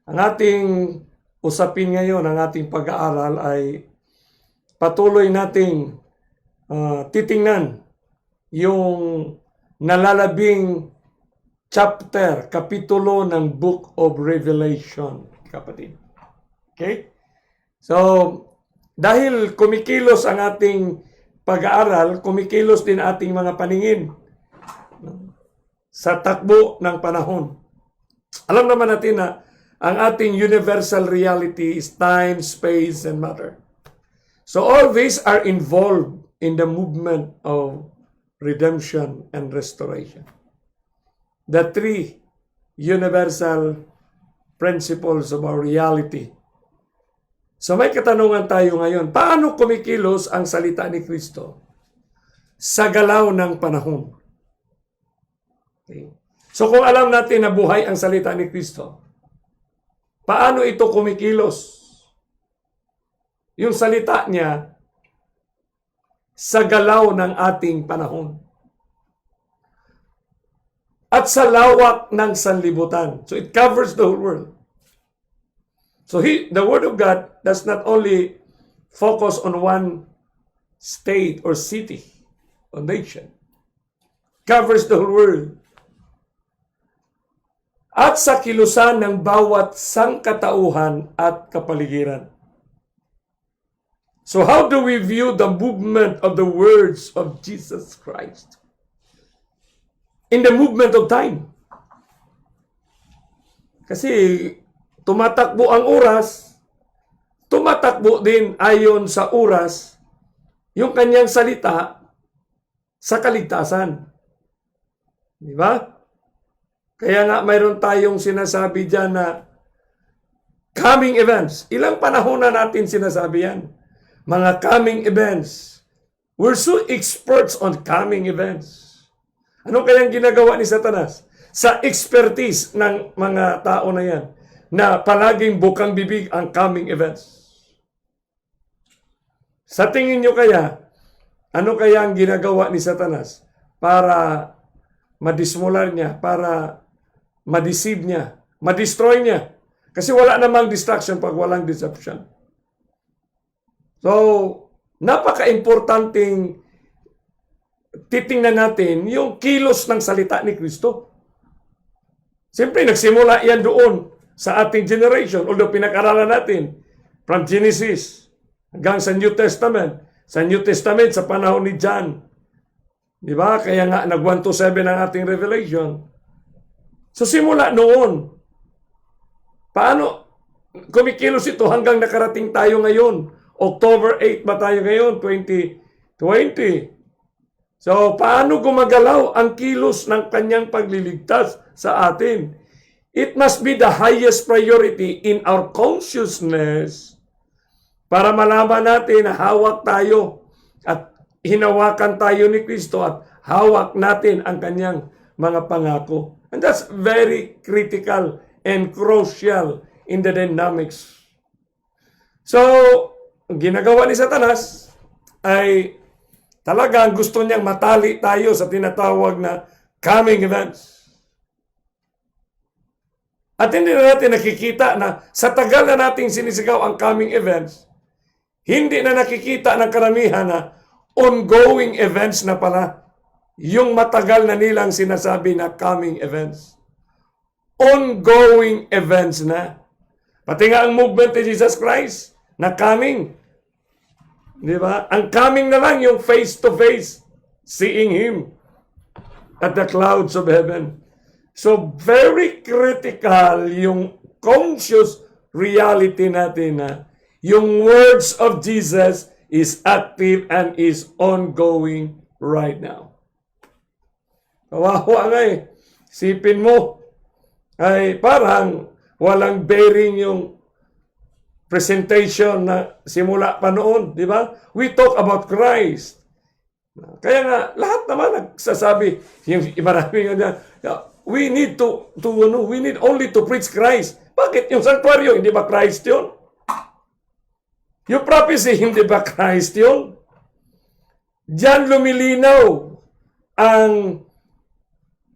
Ang ating usapin ngayon, ang ating pag-aaral ay patuloy nating titingnan yung nalalabing chapter, kapitulo ng Book of Revelation, kapatid. Okay? So, dahil kumikilos ang ating pag-aaral, kumikilos din ating mga paningin sa takbo ng panahon. Alam naman natin na ang ating universal reality is time, space, and matter. So all these are involved in the movement of redemption and restoration. The three universal principles of our reality. So may katanungan tayo ngayon, paano kumikilos ang salita ni Kristo sa galaw ng panahon? Okay. So kung alam natin na buhay ang salita ni Kristo, paano ito kumikilos? Yung salita niya sa galaw ng ating panahon. At sa lawak ng sanlibutan. So it covers the whole world. So the Word of God does not only focus on one state or city or nation. Covers the whole world. At sa kilusan ng bawat sangkatauhan at kapaligiran. So how do we view the movement of the words of Jesus Christ? In the movement of time. Kasi tumatakbo ang oras, tumatakbo din ayon sa oras yung kanyang salita sa kaligtasan. Di ba? Kaya nga mayroon tayong sinasabi dyan na coming events. Ilang panahon na natin sinasabi yan? Mga coming events. We're so experts on coming events. Ano kayang ginagawa ni Satanas? Sa expertise ng mga tao na yan, na palaging bukang bibig ang coming events. Sa tingin nyo kaya, ano kaya ang ginagawa ni Satanas para madismular niya, para madeceive niya, madestroy niya? Kasi wala namang distraction pag walang deception. So, napaka-importanting titingnan natin yung kilos ng salita ni Kristo. Siyempre, nagsimula yan doon sa ating generation. Although pinag-aralan natin from Genesis hanggang sa New Testament. Sa New Testament, sa panahon ni John. Di ba? Kaya nga, nag-1 to 7 ang ating Revelation. So, simula noon. Paano kumikilos ito hanggang nakarating tayo ngayon? October 8 ba tayo ngayon? 2020. So, paano gumagalaw ang kilos ng kanyang pagliligtas sa atin? It must be the highest priority in our consciousness para malaman natin na hawak tayo at hinawakan tayo ni Kristo at hawak natin ang kanyang mga pangako. And that's very critical and crucial in the dynamics. So, ang ginagawa ni Satanas ay talagang gusto niyang matali tayo sa tinatawag na coming events. At hindi na natin nakikita na sa tagal na nating sinisigaw ang coming events, hindi na nakikita ng karamihan na ongoing events na pala yung matagal na nilang sinasabi na coming events. Ongoing events na. Pati nga ang movement ni Jesus Christ na coming. Di ba? Ang coming na lang yung face-to-face, seeing Him at the clouds of heaven. So, very critical yung conscious reality natin na yung words of Jesus is active and is ongoing right now. Kawawa nga eh. Sipin mo, ay parang walang bearing yung presentation na simula pa noon, di ba? We talk about Christ. Kaya nga, lahat naman nagsasabi, yung maraming we need we need only to preach Christ. Bakit? Yung sanctuaryo, hindi ba Christ yun? Yung prophecy, hindi ba Christ yun? Diyan lumilinaw ang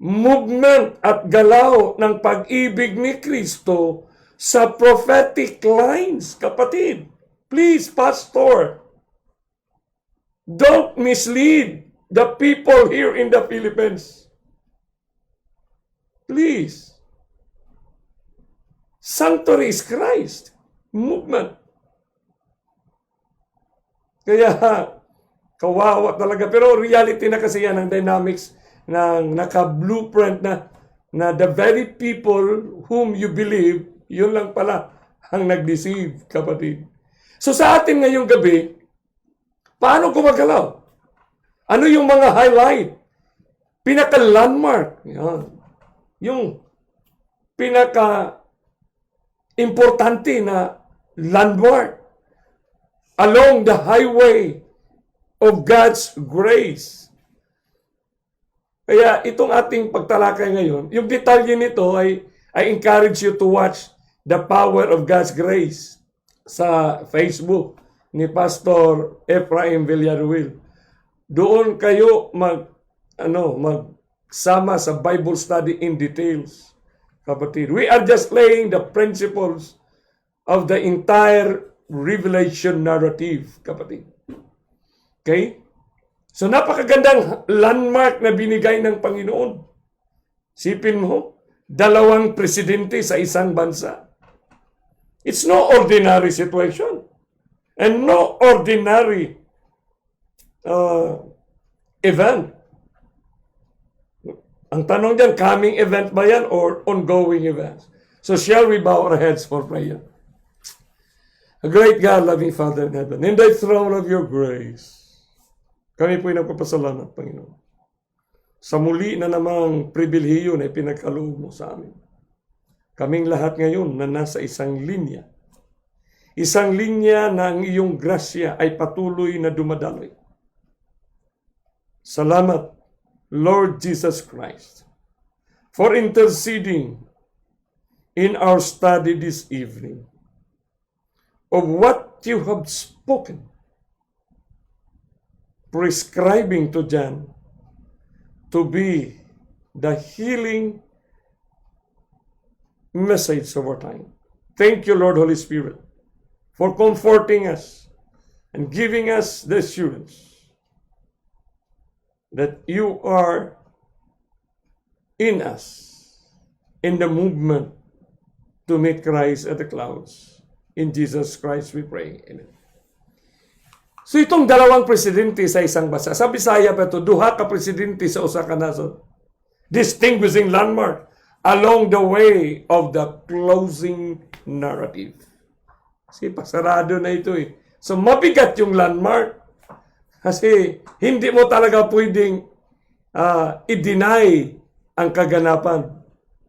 movement at galaw ng pag-ibig ni Kristo sa prophetic lines, kapatid. Please, pastor, don't mislead the people here in the Philippines. Please. Sanctuary is Christ movement. Kaya, kawawa talaga. Pero reality na kasi yan ang dynamics ng naka-blueprint na the very people whom you believe, yun lang pala ang nag-deceive, kapatid. So sa atin ngayong gabi, paano gumagalaw? Ano yung mga highlight? Pinaka-landmark. Yan. Yung pinaka-importante na landmark along the highway of God's grace. Kaya itong ating pagtalakay ngayon, yung detalye nito I encourage you to watch The Power of God's Grace sa Facebook ni Pastor Ephraim Villaruel. Doon kayo magsama sa Bible study in details, kapatid. We are just laying the principles of the entire Revelation narrative, kapatid. Okay? So napakagandang landmark na binigay ng Panginoon. Sipin mo, 2 presidente sa isang bansa. It's no ordinary situation. And no ordinary event. Ang tanong dyan, coming event ba yan or ongoing events? So shall we bow our heads for prayer? A great God, loving Father in heaven, in the throne of your grace, kami po'y nagpapasalamat, Panginoon, sa muli na namang pribilhiyo na ipinagkaloob mo sa amin. Kaming lahat ngayon na nasa isang linya. Isang linya na ang iyong grasya ay patuloy na dumadaloy. Salamat, Lord Jesus Christ, for interceding in our study this evening of what you have spoken, prescribing to John to be the healing message of our time. Thank you, Lord Holy Spirit, for comforting us and giving us the assurance that you are in us, in the movement to meet Christ at the clouds. In Jesus Christ we pray. Amen. So itong 2 presidente sa isang bansa, sa Bisaya pa ito, 2 ka presidente sa usa ka nasod. Distinguishing landmark along the way of the closing narrative. Kasi pasarado na ito eh. So mabigat yung landmark. Kasi hindi mo talaga pwedeng i-deny ang kaganapan.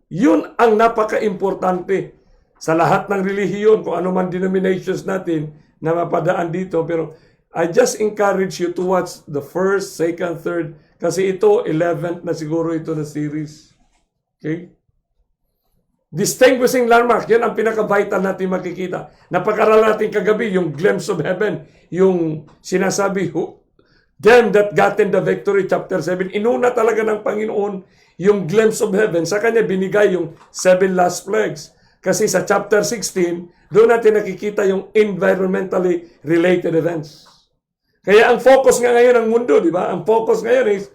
Yun ang napaka-importante sa lahat ng relihiyon, kung ano man denominations natin na mapadaan dito. Pero I just encourage you to watch the 1st, 2nd, 3rd, kasi ito, 11th na siguro ito na series. Okay? Distinguishing landmark, yan ang pinaka-vital natin makikita. Napag-aral natin kagabi, yung glimpse of heaven, yung sinasabi, them that gotten the victory, chapter 7, inuna talaga ng Panginoon yung glimpse of heaven. Sa kanya binigay yung 7 last plagues. Kasi sa chapter 16, doon natin nakikita yung environmentally related events. Kaya ang focus nga ngayon ng mundo, di ba? Ang focus ngayon is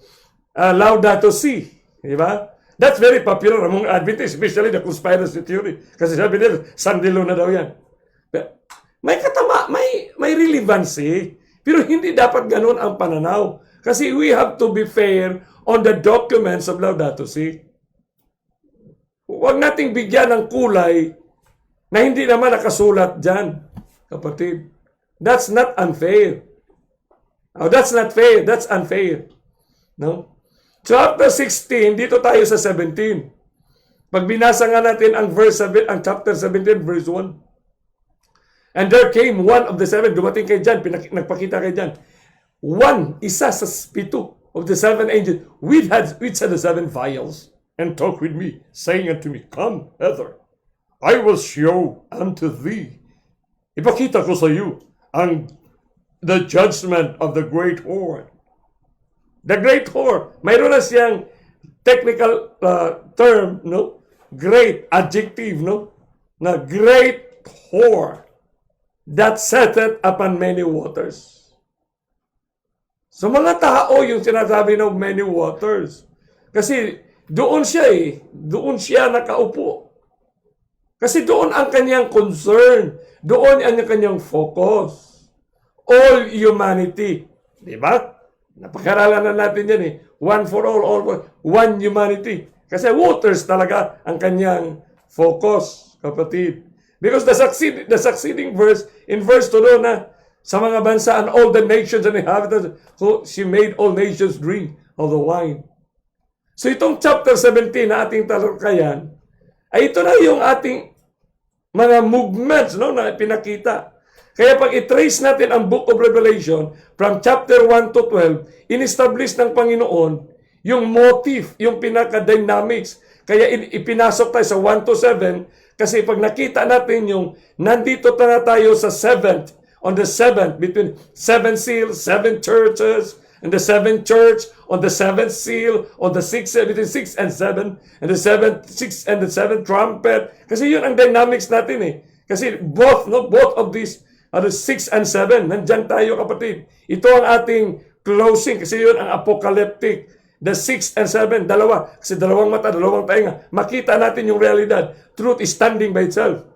Laudato Si, di ba? That's very popular among Adventists, especially the conspiracy theory. Kasi sabi nila, sandilo na daw yan. May katama, may relevancy, pero hindi dapat ganun ang pananaw. Kasi we have to be fair on the documents of Laudato Si. Huwag nating bigyan ng kulay na hindi naman nakasulat dyan, kapatid. That's not unfair. Oh, that's not fair. That's unfair. No? Chapter 16, dito tayo sa 17. Pag binasa nga natin ang ang chapter 17, verse 1. And there came one of the 7, dumating kay John, nagpakita kay John. Isa sa 7 of the 7 angels, which had the 7 vials, and talked with me, saying unto me, Come hither, I will show unto thee. Ipakita ko sa iyo the judgment of the great whore. The great whore, mayroon na siyang technical term, no? Great, adjective, no? na great whore that setteth upon many waters. So mga tao yung sinasabi ng many waters. Kasi doon siya doon siya nakaupo. Kasi doon ang kanyang concern. Doon ang kanyang focus. All humanity. Diba? Napakaralan na natin yan One for all for one humanity. Kasi waters talaga ang kanyang focus, kapatid. Because the succeeding verse, in verse 2 na, sa mga bansa and all the nations and inhabitants, so she made all nations drink of the wine. So itong chapter 17 na ating talakayan, ay ito na yung ating mga movements na pinakita. Kaya pag i-trace natin ang Book of Revelation from chapter 1 to 12, in-establish ng Panginoon yung motive, yung pinaka-dynamics. Kaya ipinasok tayo sa 1 to 7 kasi pag nakita natin yung nandito na tayo sa 7th, on the 7th, between 7 seals, 7 churches, and the 7th church, on the 7th seal, on the 6th, between 6 and 7, and the 7th, 6 and the 7th trumpet. Kasi yun ang dynamics natin Kasi both of these, 6 and 7, nandyan tayo kapatid. Ito ang ating closing, kasi yun ang apocalyptic. The 6 and 7, dalawa. Kasi dalawang mata, dalawang tainga. Makita natin yung realidad. Truth is standing by itself.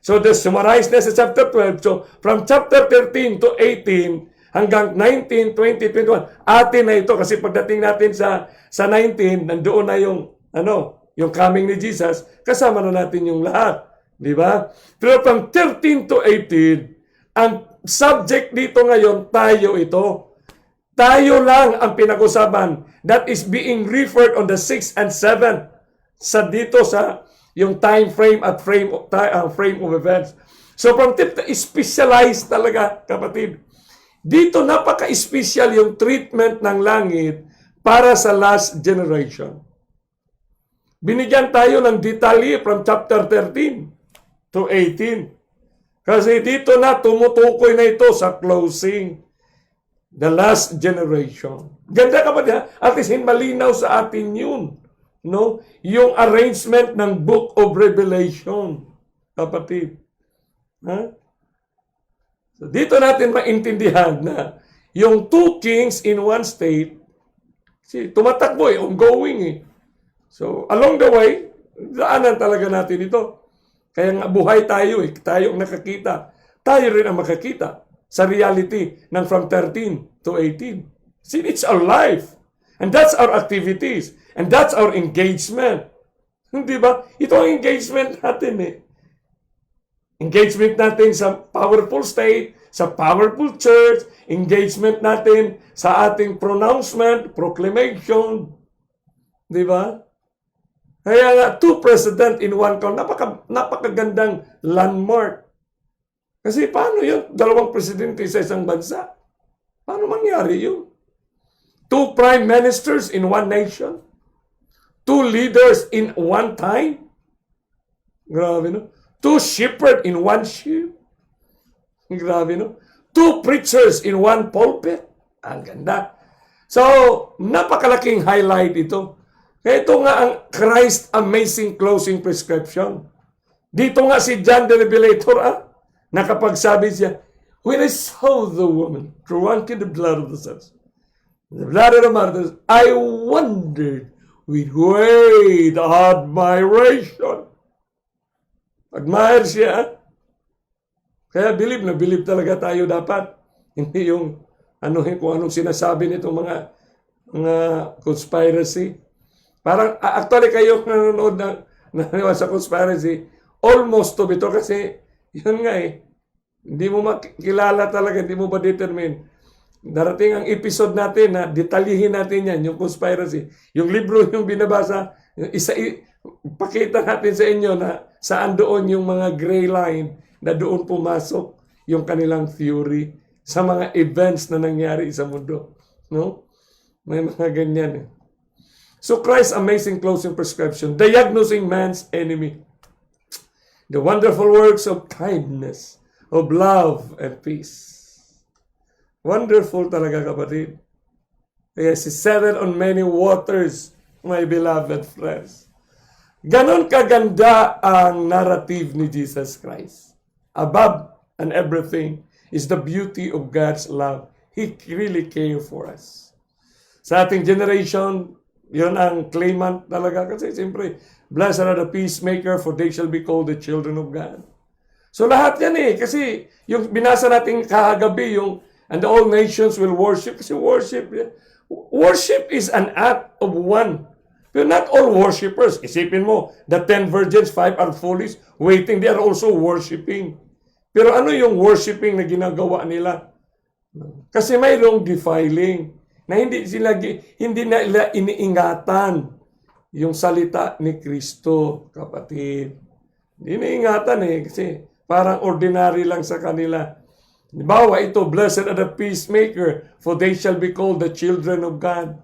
So, the summarized na sa chapter 12. So, from chapter 13 to 18 hanggang 19, 20, 21, atin na ito. Kasi pagdating natin sa 19, nandoon na yung coming ni Jesus, kasama na natin yung lahat. Di ba? Pero from 13 to 18, ang subject dito ngayon, tayo ito. Tayo lang ang pinag-usapan that is being referred on the 6 and 7 sa dito sa yung time frame at frame of events. So from specialized talaga, kapatid. Dito napaka-special yung treatment ng langit para sa last generation. Binigyan tayo ng detalye from chapter 13 to 18. Kasi dito na tumutukoy na ito sa closing. The last generation. Ganda kapatid, at least malinaw sa atin yun. Yung arrangement ng Book of Revelation, kapatid. So dito natin maintindihan na yung two kings in one state, tumatakbo ongoing So along the way, daanan talaga natin ito. Kaya nga buhay tayo tayo ang nakakita. Tayo rin ang makakita sa reality ng from 13 to 18. See, it's our life. And that's our activities. And that's our engagement. Di ba? Ito ang engagement natin Engagement natin sa powerful state, sa powerful church, engagement natin sa ating pronouncement, proclamation. Di ba? Kaya nga, two president in one country, napakagandang landmark. Kasi paano yun? Dalawang presidente sa isang bansa. Paano mangyari yun? Two prime ministers in one nation? Two leaders in one time? Grabe, no? Two shepherds in one ship? Grabe, no? Two preachers in one pulpit? Ang ganda. So, napakalaking highlight ito. Kaya ito nga ang Christ amazing closing prescription. Dito nga si John the Revelator, nakapagsabi siya, when I saw the woman drunk in the blood of the saints, the blood of the martyrs, I wondered with great admiration. Admire siya. Kaya believe talaga tayo dapat. Hindi yung kung anong sinasabi nitong mga conspiracy. Parang actually kayo nanonood na sa conspiracy, almost to bito kasi yun nga hindi mo makilala talaga, hindi mo ba determine. Darating ang episode natin na detalyihin natin yan, yung conspiracy. Yung libro yung binabasa, pakita natin sa inyo na saan doon yung mga gray line na doon pumasok yung kanilang theory sa mga events na nangyari sa mundo. No? May mga ganyan So Christ's amazing closing prescription, diagnosing man's enemy. The wonderful works of kindness, of love and peace. Wonderful talaga, kapatid. Kaya si settled on many waters, my beloved friends. Ganon kaganda ang narrative ni Jesus Christ. Above and everything is the beauty of God's love. He really cares for us. Sa ating generation, yun ang claimant talaga. Kasi siyempre, blessed are the peacemaker, for they shall be called the children of God. So lahat yan kasi yung binasa natin kahagabi, yung and all nations will worship, kasi worship is an act of one. But not all worshipers. Isipin mo, the 10 virgins, 5 are foolish, waiting, they are also worshiping. Pero ano yung worshiping na ginagawa nila? Kasi mayroong defiling na hindi nila iniingatan yung salita ni Kristo, kapatid. Hindi iniingatan kasi parang ordinary lang sa kanila. Halimbawa ito, blessed are the peacemaker, for they shall be called the children of God.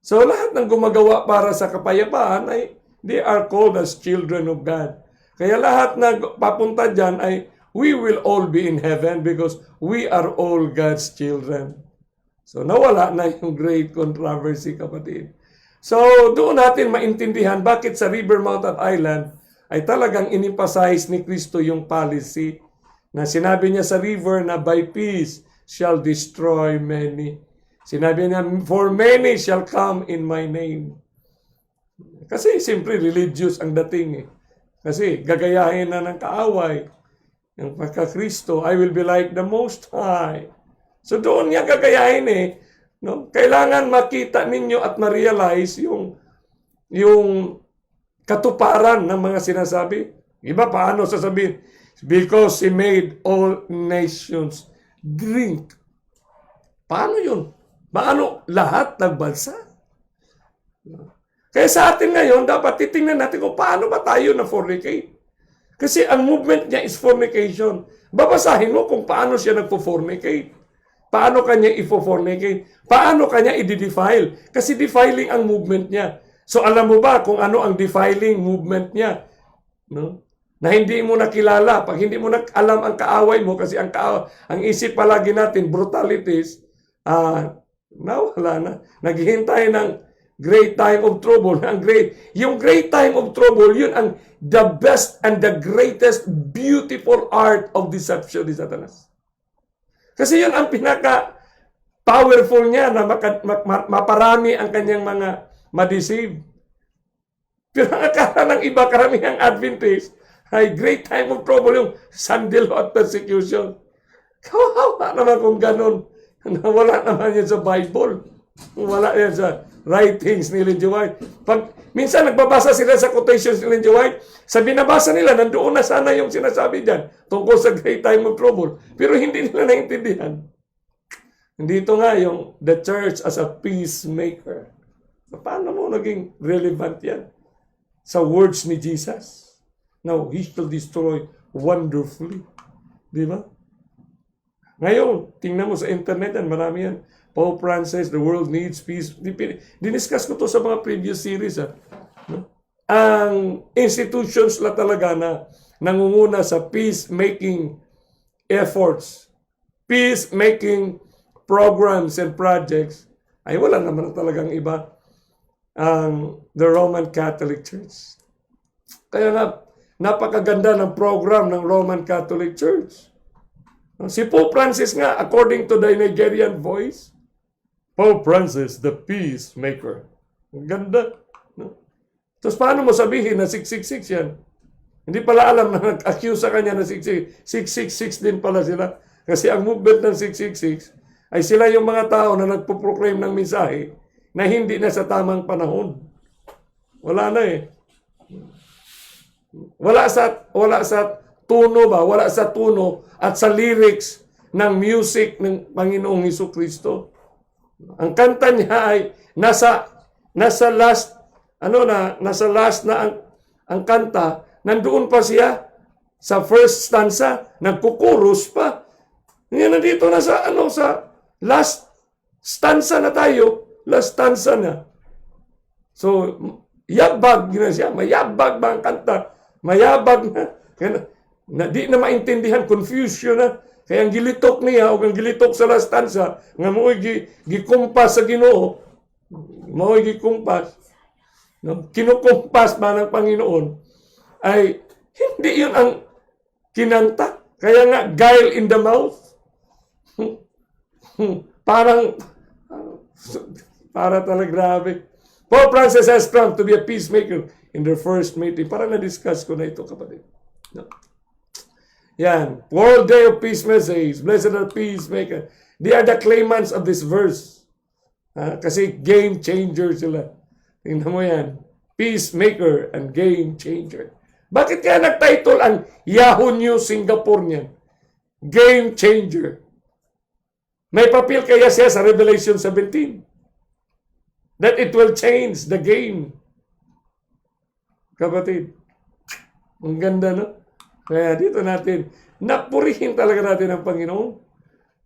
So lahat ng gumagawa para sa kapayapaan ay they are called as children of God. Kaya lahat na papunta dyan ay we will all be in heaven because we are all God's children. So nawala na yung great controversy, kapatid. So doon natin maintindihan bakit sa River Mountain Island ay talagang in-emphasize ni Kristo yung policy na sinabi niya sa river na by peace shall destroy many. Sinabi niya, for many shall come in my name. Kasi simply religious ang dating Kasi gagayahin na ng kaaway. Yung pagka-Kristo, I will be like the Most High. So doon niya gagayahin no? Kailangan makita ninyo at ma-realize yung katuparan ng mga sinasabi. Iba paano sasabihin? Because He made all nations drink. Paano yun? Paano lahat nagbansa? Kaya sa atin ngayon, dapat titingnan natin kung paano ba tayo na fornicate. Kasi ang movement niya is fornication. Babasahin mo kung paano siya nagpo-fornicate. Paano kanya i-fornicate? Paano kanya i-defile? Kasi defiling ang movement niya. So alam mo ba kung ano ang defiling movement niya? No? Na hindi mo nakilala, pag hindi mo alam ang kaaway mo, kasi ang isip palagi natin, brutalities, nawala na. Naghihintay ng great time of trouble. Yung great time of trouble, yun ang the best and the greatest beautiful art of deception ni Satanas. Kasi yun ang pinaka-powerful niya na maparami ang kanyang mga ma-deceive. Pero ang akala ng iba, karamihang Adventist, ay great time of trouble, yung sandal at persecution. Kawawa naman kung ganun. Wala naman yan sa Bible. Wala yan sa writings ni Ellen G. White. Minsan nagbabasa sila sa quotations ni Ellen G. White, sa binabasa nila, nandoon na sana yung sinasabi dyan tungkol sa great time of trouble. Pero hindi nila naintindihan. Dito nga yung the church as a peacemaker. Paano mo naging relevant yan? Sa words ni Jesus. Now, He shall destroy wonderfully. Di ba? Ngayon, tingnan mo sa internet yan, marami yan. Pope Francis, the world needs peace. Diniscuss ko to sa mga previous series. No? Ang institutions la talaga na nangunguna sa peace-making efforts, peace-making programs and projects, ay wala naman talagang iba ang the Roman Catholic Church. Kaya nga, napakaganda ng program ng Roman Catholic Church. Si Pope Francis nga, according to the Nigerian Voice, Pope Francis, the peacemaker. Ang ganda. No? Tapos paano mo sabihin na 666 yan? Hindi pala alam na nag-accuse sa kanya na 666 din pala sila. Kasi ang movement ng 666 ay sila yung mga tao na nagpo-proclaim ng mensahe na hindi na sa tamang panahon. Wala na Wala sa tuno ba? Wala sa tuno at sa lyrics ng music ng Panginoong Hesukristo. Ang kanta niya ay nasa last na ang kanta, nandoon pa siya sa first stanza, nagkukurus pa. Ngayon nandito na sa last stanza na tayo, last stanza na. So, yabag na siya, mayabag ba ang kanta? Mayabag na di na maintindihan, confusion na. Kaya ang gilitok niya, o ang gilitok sa last stanza, nga mo'y gikumpas sa Ginoo, mo'y gikumpas. no, kinukumpas ba ng Panginoon, ay hindi yun ang kinanta. Kaya nga, guile in the mouth. Para talaga grabe. Pope Francis has come to be a peacemaker in their first meeting. Parang na-discuss ko na ito, kapatid. No. Yan. World Day of Peace Message. Blessed are peacemaker. They are the claimants of this verse. Kasi game changer sila. Tingnan mo yan. Peacemaker and game changer. Bakit kaya nag-title ang Yahoo News Singapore niyan? Game changer. May papel kaya siya sa Revelation 17 that it will change the game. Kapatid, ang ganda, no? Kaya dito natin, napurihin talaga natin ang Panginoon.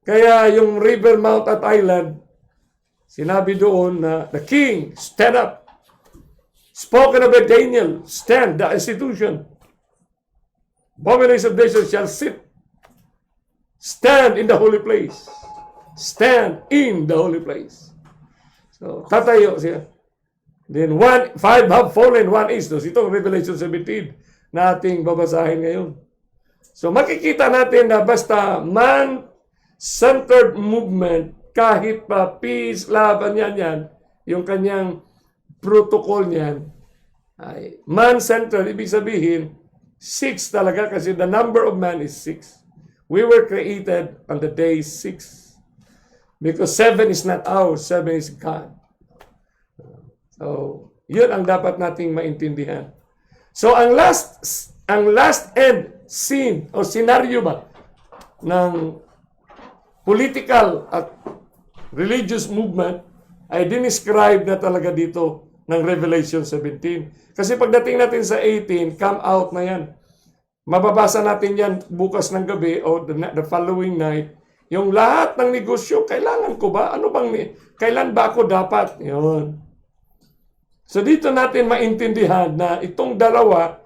Kaya yung River Mount at Island, sinabi doon na the king, stand up. Spoken of by Daniel, stand, the institution. Abominations of nations shall sit. Stand in the holy place. Stand in the holy place. So, tatayo siya. Then, 5 have fallen, 1 is. So, itong Revelation 17 na ating babasahin ngayon. So, makikita natin na basta man-centered movement, kahit pa peace, laban yan, yung kanyang protocol niyan, ay man-centered, ibig sabihin, 6 talaga kasi the number of man is 6. We were created on the day 6. Because 7 is not ours, 7 is God. So, yun ang dapat nating maintindihan. So, ang last end scene o scenario ba ng political at religious movement ay dinescribe na talaga dito ng Revelation 17. Kasi pagdating natin sa 18, come out na yan. Mababasa natin yan bukas ng gabi o the following night. Yung lahat ng negosyo, kailangan ko ba? Kailan ba ako dapat? Yun. So dito natin maintindihan na itong dalawa,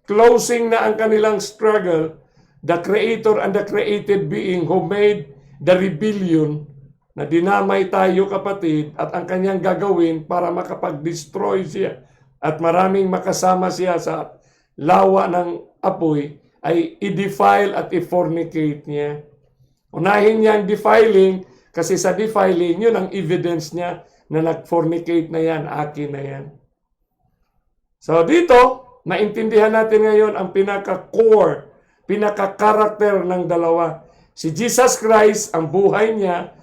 closing na ang kanilang struggle, the creator and the created being who made the rebellion, na dinamay tayo, kapatid, at ang kanyang gagawin para makapag-destroy siya at maraming makasama siya sa lawa ng apoy, ay i-defile at i-fornicate niya. Unahin niya ang defiling, kasi sa defiling, yun ang evidence niya na nag-fornicate na yan, akin na yan. So dito, naintindihan natin ngayon ang pinaka-core, pinaka-character ng dalawa. Si Jesus Christ, ang buhay niya,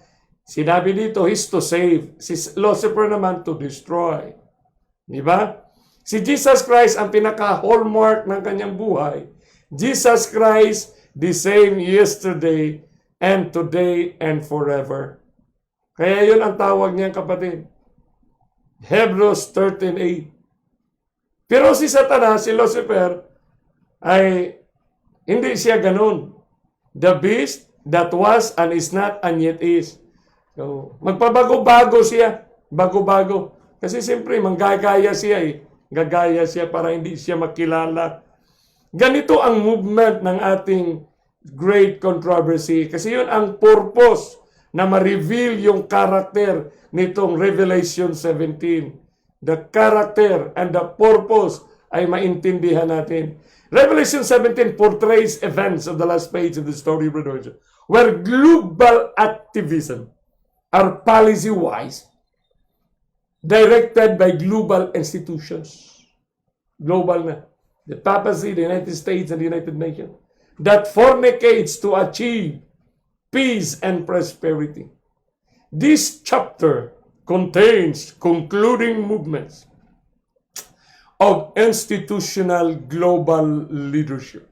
sinabi dito, is to save. Si Lucifer naman, to destroy. Di ba? Si Jesus Christ, ang pinaka-hallmark ng kanyang buhay. Jesus Christ, the same yesterday, and today, and forever. Kaya yun ang tawag niya, kapatid. Hebrews 13:8. Pero si Satanas, si Lucifer, ay hindi siya ganun. The beast that was and is not and yet is. So, magpabago-bago siya. Bago-bago. Kasi siyempre, manggagaya siya eh. Gagaya siya para hindi siya makilala. Ganito ang movement ng ating great controversy. Kasi yun ang purpose na ma-reveal yung character nitong Revelation 17. The character and the purpose ay maintindihan natin. Revelation 17 portrays events of the last page of the story of redemption, where global activism are policy-wise directed by global institutions. Global na. The papacy, the United States, and the United Nations. That fornicates to achieve peace and prosperity. This chapter contains concluding movements of institutional global leadership.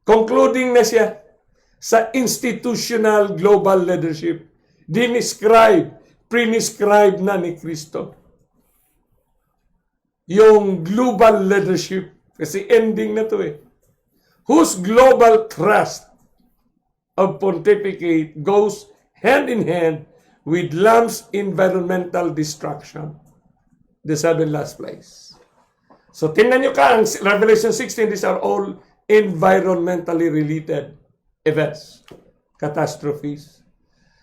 Concluding na siya sa institutional global leadership. Prescribe na ni Kristo. Yung global leadership, kasi ending na to eh. Whose global trust of pontificate goes hand in hand with Lamb's environmental destruction. The 7 last plagues. So, tingnan nyo ka, ang Revelation 16, these are all environmentally related events, catastrophes.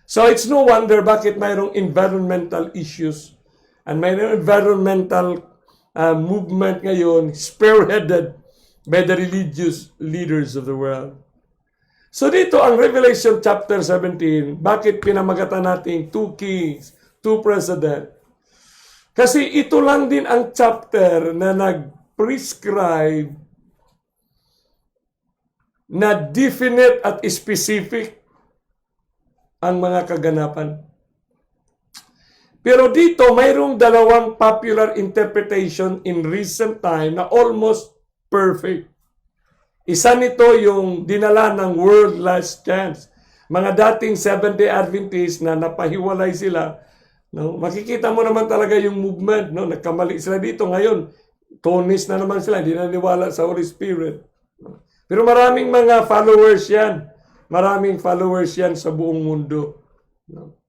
So, it's no wonder bakit mayroong environmental issues And may environmental movement ngayon spearheaded by the religious leaders of the world. So dito ang Revelation chapter 17, bakit pinamagatan natin two kings, two presidents? Kasi ito lang din ang chapter na nag-prescribe na definite at specific ang mga kaganapan. Pero dito, mayroong dalawang popular interpretation in recent time na almost perfect. Isa nito yung dinala ng World Last Chance. Mga dating Seventh-day Adventists na napahiwalay sila. No? Makikita mo naman talaga yung movement. No? Nagkamali sila dito. Ngayon, Tonis na naman sila. Hindi naniwala sa Holy Spirit. No? Pero maraming mga followers yan. Maraming followers yan sa buong mundo. No?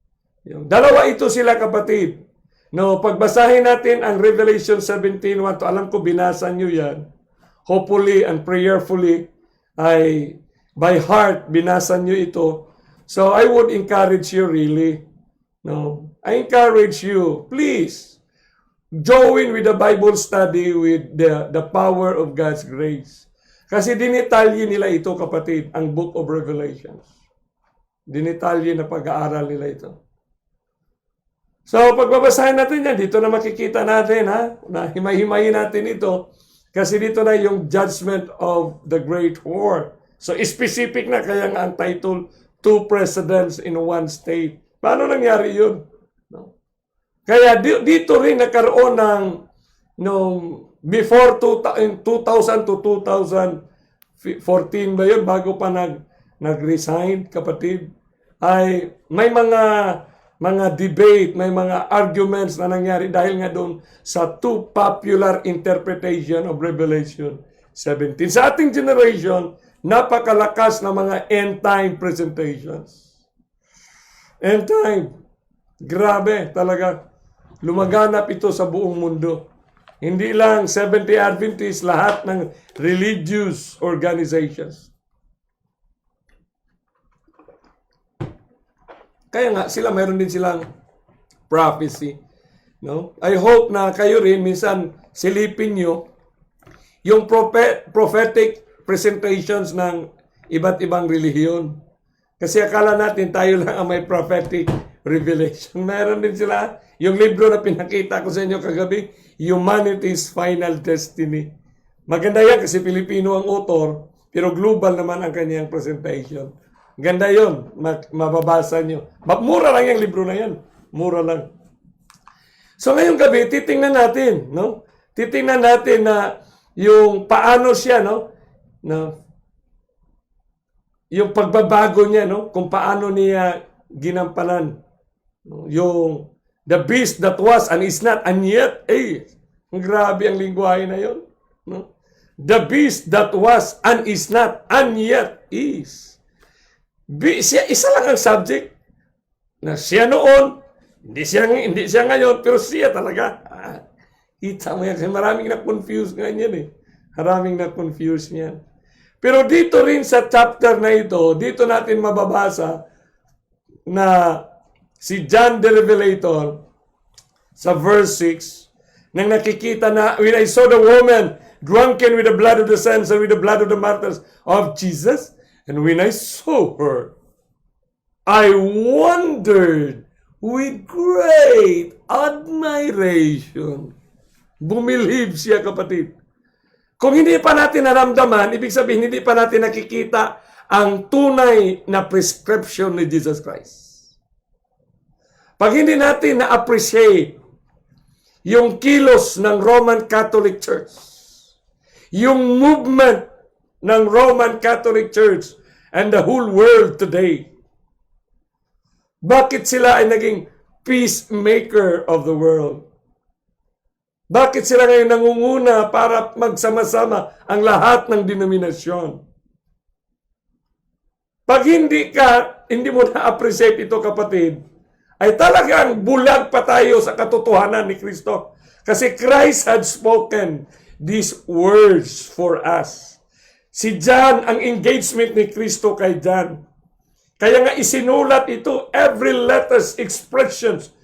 Yung dalawa ito sila, kapatid. No, pagbasahin natin ang Revelation 17:1, alam ko binasa nyo yan. Hopefully and prayerfully ay by heart binasa nyo ito. So I would encourage you really. No, I encourage you, please join with the Bible study with the power of God's grace. Kasi dinitalye nila ito, kapatid, ang Book of Revelations. Dinitalye na pag-aaral nila ito. So, pagbabasahin natin yan, dito na makikita natin, na himay-himayin natin ito, kasi dito na yung judgment of the Great War. So, specific na, kaya nga ang title, Two Presidents in One State. Paano nangyari yun? No? Kaya dito rin nagkaroon ng, before 2000 to 2014 ba yun, bago pa nag-resign, kapatid, ay may mga debate, may mga arguments na nangyari dahil nga doon sa too popular interpretation of Revelation 17. Sa ating generation, napakalakas na mga end-time presentations. End-time. Grabe, talaga. Lumaganap ito sa buong mundo. Hindi lang Seventh-day Adventists, lahat ng religious organizations. Kaya nga, mayroon din silang prophecy. No? I hope na kayo rin, minsan, silipin nyo yung prophetic presentations ng iba't ibang relihiyon. Kasi akala natin tayo lang ang may prophetic revelation. Meron din sila. Yung libro na pinakita ko sa inyo kagabi, Humanity's Final Destiny. Maganda yan kasi Pilipino ang author, pero global naman ang kanyang presentation. Ganda yun. Mababasa nyo. Mura lang yung libro na yan. Mura lang. So ngayong gabi, titingnan natin. No? Titingnan natin na yung paano siya, yung pagbabago niya, kung paano niya ginampanan. Yung the beast that was and is not and yet is. Grabe ang lingwahe na yun. No? The beast that was and is not and yet is. Isa lang ang subject na siya noon, hindi siya ngayon, pero siya talaga. Kita mo yan, kasi maraming na-confuse ngayon eh. Maraming na-confuse niyan. Pero dito rin sa chapter na ito, dito natin mababasa na si John the Revelator sa verse 6, nang nakikita na, when I saw the woman drunken with the blood of the saints and with the blood of the martyrs of Jesus, and when I saw her, I wondered with great admiration. Bumilhib siya, kapatid. Kung hindi pa natin naramdaman, ibig sabihin, hindi pa natin nakikita ang tunay na prescription ni Jesus Christ. Pag hindi natin na-appreciate yung kilos ng Roman Catholic Church, yung movement ng Roman Catholic Church and the whole world today. Bakit sila ay naging peacemaker of the world? Bakit sila ngayon nangunguna para magsama-sama ang lahat ng denominasyon? Pag hindi mo na-appreciate ito, kapatid, ay talagang bulag pa tayo sa katotohanan ni Kristo. Kasi Christ had spoken these words for us. Si John, ang engagement ni Kristo kay John. Kaya nga isinulat ito, every letters, expressions,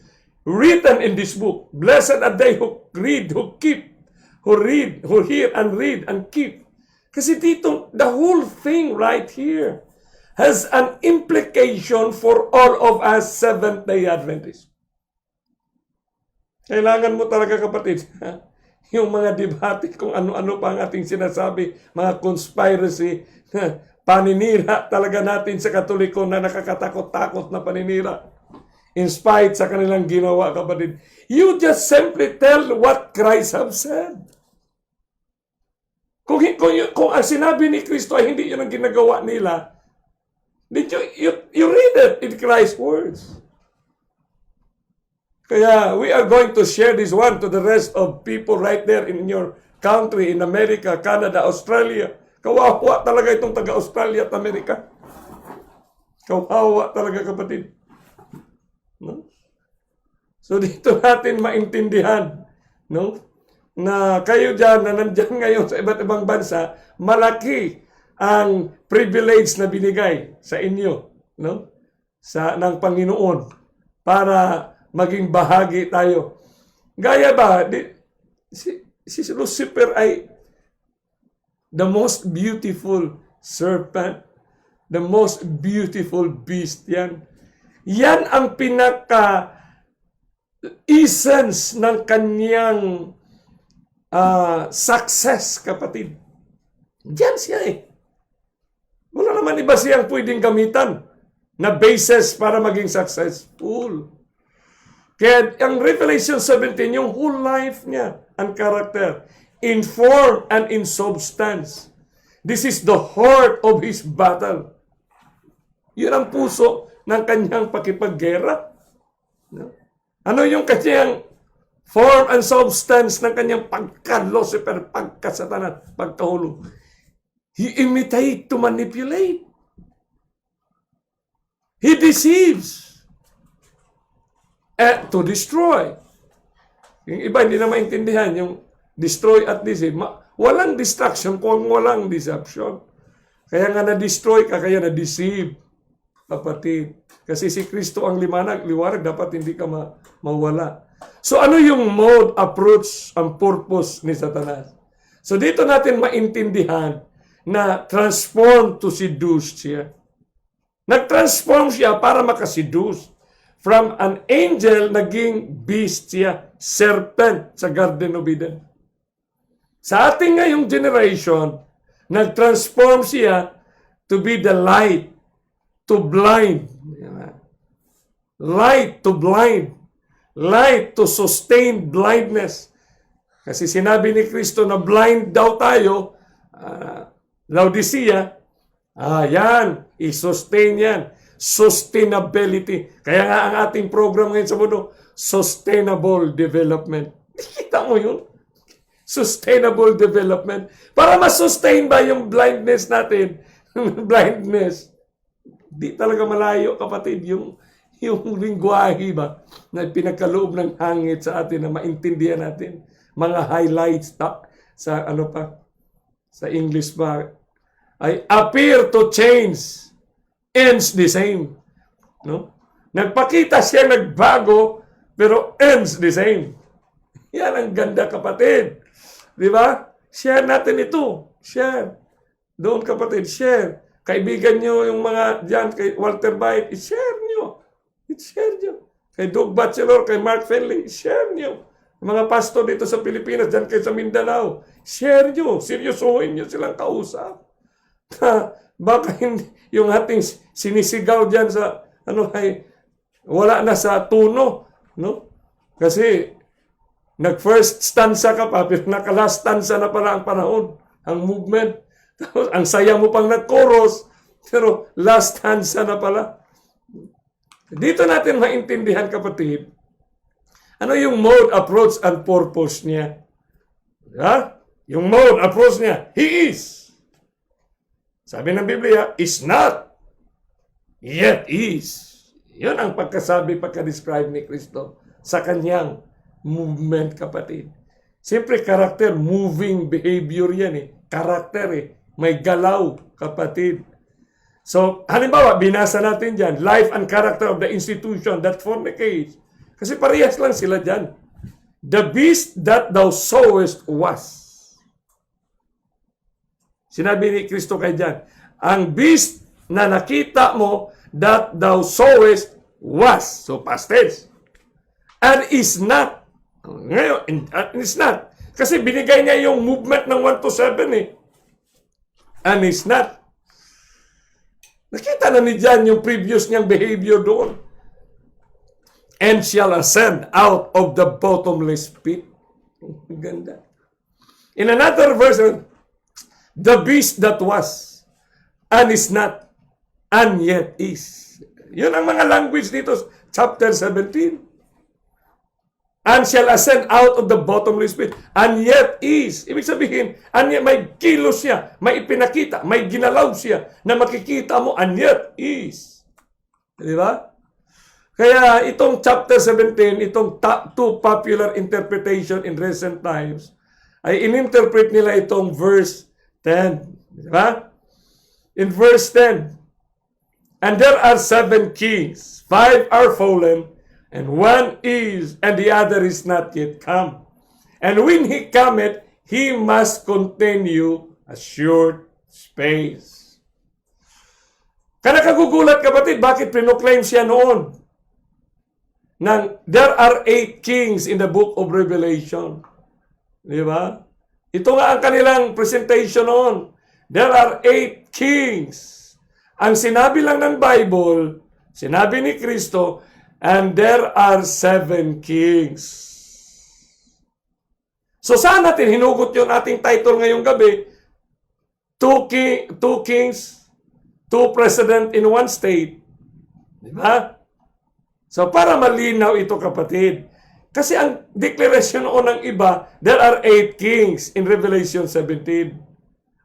written in this book. Blessed are they who read, who hear and read and keep. Kasi dito, the whole thing right here has an implication for all of us Seventh-day Adventists. Kailangan mo talaga, kapatid, yung mga debate kung ano-ano pa ang ating sinasabi, mga conspiracy, paninira talaga natin sa Katoliko na nakakatakot-takot na paninira. In spite sa kanilang ginawa, kapatid. You just simply tell what Christ have said. Kung ang sinabi ni Kristo ay hindi yun ang ginagawa nila, did you read it in Christ's words? Kaya we are going to share this one to the rest of people right there in your country, in America, Canada, Australia. Kawawa talaga itong taga-Australia at Amerika. Kawawa talaga, kapatid. No? So dito natin maintindihan, no? Na kayo dyan, na nandyan ngayon sa iba't ibang bansa, malaki ang privilege na binigay sa inyo, no? Ng Panginoon para maging bahagi tayo. Gaya ba, si Lucifer ay the most beautiful serpent, the most beautiful beast yan. Yan ang pinaka-essence ng kanyang success, kapatid. Diyan siya eh. Wala naman iba siyang pwedeng gamitan na basis para maging successful. Kaya ang Revelation 17, yung whole life niya and character, in form and in substance. This is the heart of his battle. Yun ang puso ng kanyang pakipaggera. Ano yung kanyang form and substance ng kanyang pagka-Lucifer, pagka-Satanan, pagkahulog? He imitates to manipulate. He deceives. To destroy. Yung iba hindi na maintindihan yung destroy at deceive. Walang destruction kung walang deception. Kaya nga na-destroy ka, kaya na-deceive. Kapatid. Kasi si Kristo ang liwanag, dapat hindi ka mawala. So ano yung mode, approach, ang purpose ni Satanas? So dito natin maintindihan na transform to seduce siya. Nag-transform siya para makaseduce. From an angel, naging beast siya, serpent sa Garden of Eden. Sa ating ngayong generation, nag-transform siya to be the light, to blind. Light to blind. Light to sustain blindness. Kasi sinabi ni Kristo na blind daw tayo, Laodicea, yan, i-sustain yan. Sustainability. Kaya nga ang ating program ngayon sa mundo, sustainable development. Kita mo yun? Sustainable development. Para ma-sustain ba yung blindness natin? Blindness. Di talaga malayo, kapatid, yung lingwahe ba na pinagkaloob ng hangit sa atin na maintindihan natin. Mga highlights sa English ba ay appear to change, ends the same. No? Nagpakita siya nagbago, pero ends the same. Yan ang ganda, kapatid. Di ba? Share natin ito. Share. Doon, kapatid, share. Kaibigan nyo yung mga dyan, kay Walter Byte, i-share nyo. I-share nyo. Kay Doug Batchelor, kay Mark Finley, i-share nyo. Mga pastor dito sa Pilipinas, dyan kayo sa Mindanao, share nyo. Seryosohin nyo silang kausap. Baka hindi, yung ating sinisigaw dyan sa, wala na sa tuno. No? Kasi, nag-first stanza ka pa, pero naka-last stanza na pala ang panahon, ang movement. Tapos, ang saya mo pang nag-chorus, pero last stanza na pala. Dito natin maintindihan, kapatid, ano yung mode, approach, and purpose niya. Ha? Yung mode, approach niya, He is. Sabi ng Biblia, is not, yet is. Yun ang pagka-describe ni Kristo sa kanyang movement, kapatid. Siyempre, karakter, moving behavior yan eh. Karakter eh. May galaw, kapatid. So, halimbawa, binasa natin dyan, life and character of the institution that fornicates, Kasi parehas lang sila dyan. The beast that thou sawest was. Sinabi ni Kristo kay John, ang beast na nakita mo that thou sawest was. So, past tense. And is not. Ngayon, and is not. Kasi binigay niya yung movement ng 1 to 7 eh. And is not. Nakita na ni John yung previous niyang behavior doon. And shall ascend out of the bottomless pit. Ganda. In another verse, the beast that was, and is not, and yet is. Yun ang mga language dito, chapter 17. And shall ascend out of the bottomless pit, and yet is. Ibig sabihin, and yet may kilos siya, may ipinakita, may ginalaw siya, na makikita mo, and yet is. Di ba? Kaya itong chapter 17, itong top 2 popular interpretation in recent times, ay ininterpret nila itong verse 10. Di ba? In verse 10, and there are 7 kings, 5 are fallen, and 1 is, and the other is not yet come. And when he cometh, he must continue a short space. Kaya nakagugulat kapatid, bakit pinoclaim siya noon? Nang there are 8 kings in the book of Revelation. Di ba? Ito nga ang kanilang presentation noon. There are 8 kings. Ang sinabi lang ng Bible, sinabi ni Kristo, and there are 7 kings. So saan natin hinugot yung ating title ngayong gabi? 2 kings, 2 president in 1 state. Di ba? So para malinaw ito kapatid. Kasi ang declaration noon ng iba, there are 8 kings in Revelation 17.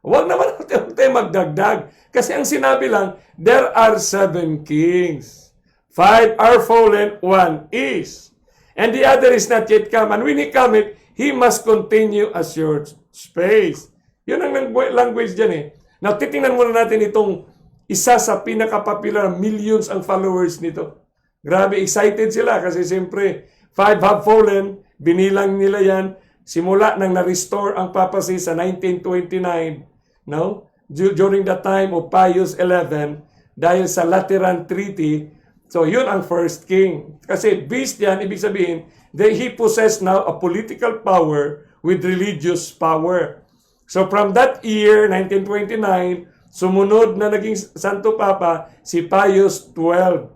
Huwag naman natin magdagdag. Kasi ang sinabi lang, there are 7 kings. 5 are fallen, 1 is. And the other is not yet come. And when he cometh, he must continue a short space. Yun ang language dyan eh. Now, titingnan muna natin itong isa sa pinaka-popular, millions ang followers nito. Grabe, excited sila kasi siyempre, 5 have fallen, binilang nila yan, simula nang na-restore ang papacy sa 1929, no? During the time of Pius XI, dahil sa Lateran Treaty. So, yun ang first king. Kasi beast yan, ibig sabihin, that he possessed now a political power with religious power. So, from that year, 1929, sumunod na naging Santo Papa, si Pius XII.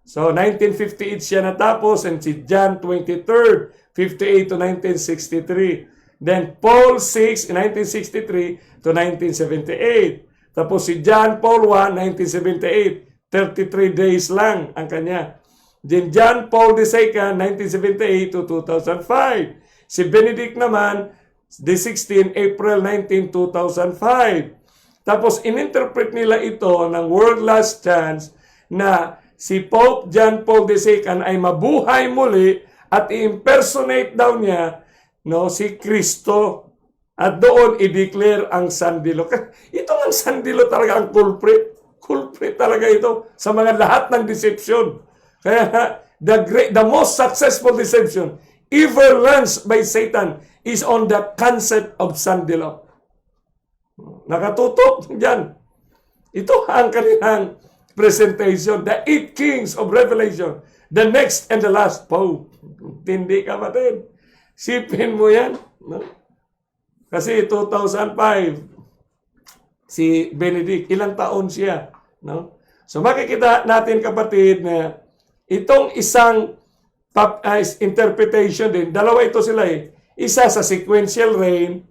So, 1958 siya natapos, and si John 23rd, 58 to 1963. Then, Paul VI, 1963 to 1978. Tapos si John Paul I, 1978. 33 days lang ang kanya. Then John Paul II, 1978 to 2005. Si Benedict naman, the 16 April 19, 2005. Tapos ininterpret nila ito ng World Last Chance na si Pope John Paul II ay mabuhay muli at i-impersonate daw niya si Kristo. At doon i-declare ang sandilo. Ito ang sandilo talaga ang culprit. Culprit talaga ito sa mga lahat ng deception. Kaya the most successful deception ever launched by Satan is on the concept of sandilo. Nakatutok dyan. Ito ang kanilang presentation. The 8 kings of Revelation. The next and the last Pope. Tindi kapatid. Sipin mo yan. No? Kasi 2005, si Benedict, ilang taon siya, no? So makikita natin kapatid na itong isang interpretation din, dalawa ito sila eh. Isa sa sequential reign,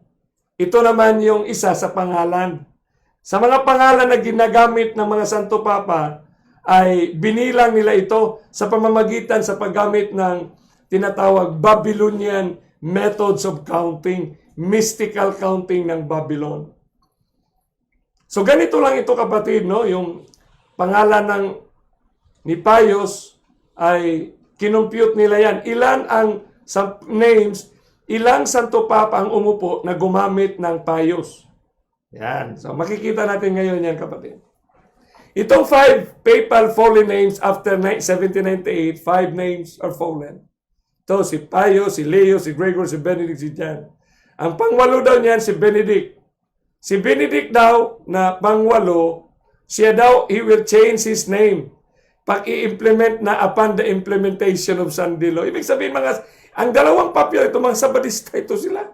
ito naman yung isa sa pangalan. Sa mga pangalan na ginagamit ng mga Santo Papa, ay binilang nila ito sa pamamagitan sa paggamit ng tinatawag Babylonian methods of counting, mystical counting ng Babylon. So ganito lang ito kapatid, no? Yung pangalan ng ni Pius ay kinompute nila yan. Ilan ang names, ilang Santo Papa ang umupo na gumamit ng Pius. Yan. So makikita natin ngayon yan kapatid. Itong 5 papal fallen names after 1798, 5 names are fallen. Ito, si Payo, si Leo, si Gregor, si Benedict, si John. Ang pangwalo daw niyan, si Benedict. Si Benedict daw, na pangwalo, siya daw, he will change his name pag i-implement na upon the implementation of Sunday law. Ibig sabihin, ang dalawang papel, ito mga Sabadista, ito sila.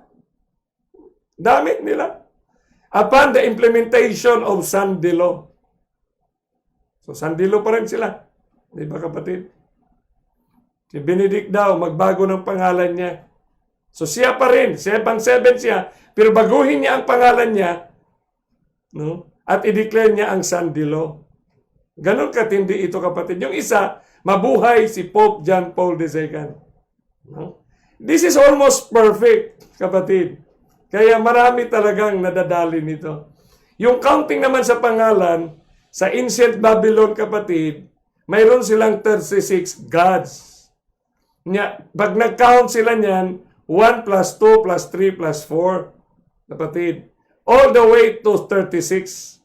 Damit nila. Upon the implementation of Sunday law. So, Sunday law pa rin sila. Di ba, kapatid? Si Benedict daw, magbago ng pangalan niya. So, siya pa rin. 7-7 siya. Pero baguhin niya ang pangalan niya, no? At i-declare niya ang Sunday law. Ganon katindi ito, kapatid. Yung isa, mabuhay si Pope John Paul II. No? This is almost perfect, kapatid. Kaya marami talagang nadadali nito. Yung counting naman sa pangalan, sa ancient Babylon, kapatid, mayroon silang 36 gods. Pag nag-count sila niyan, 1 plus 2 plus 3 plus 4, kapatid, all the way to 36.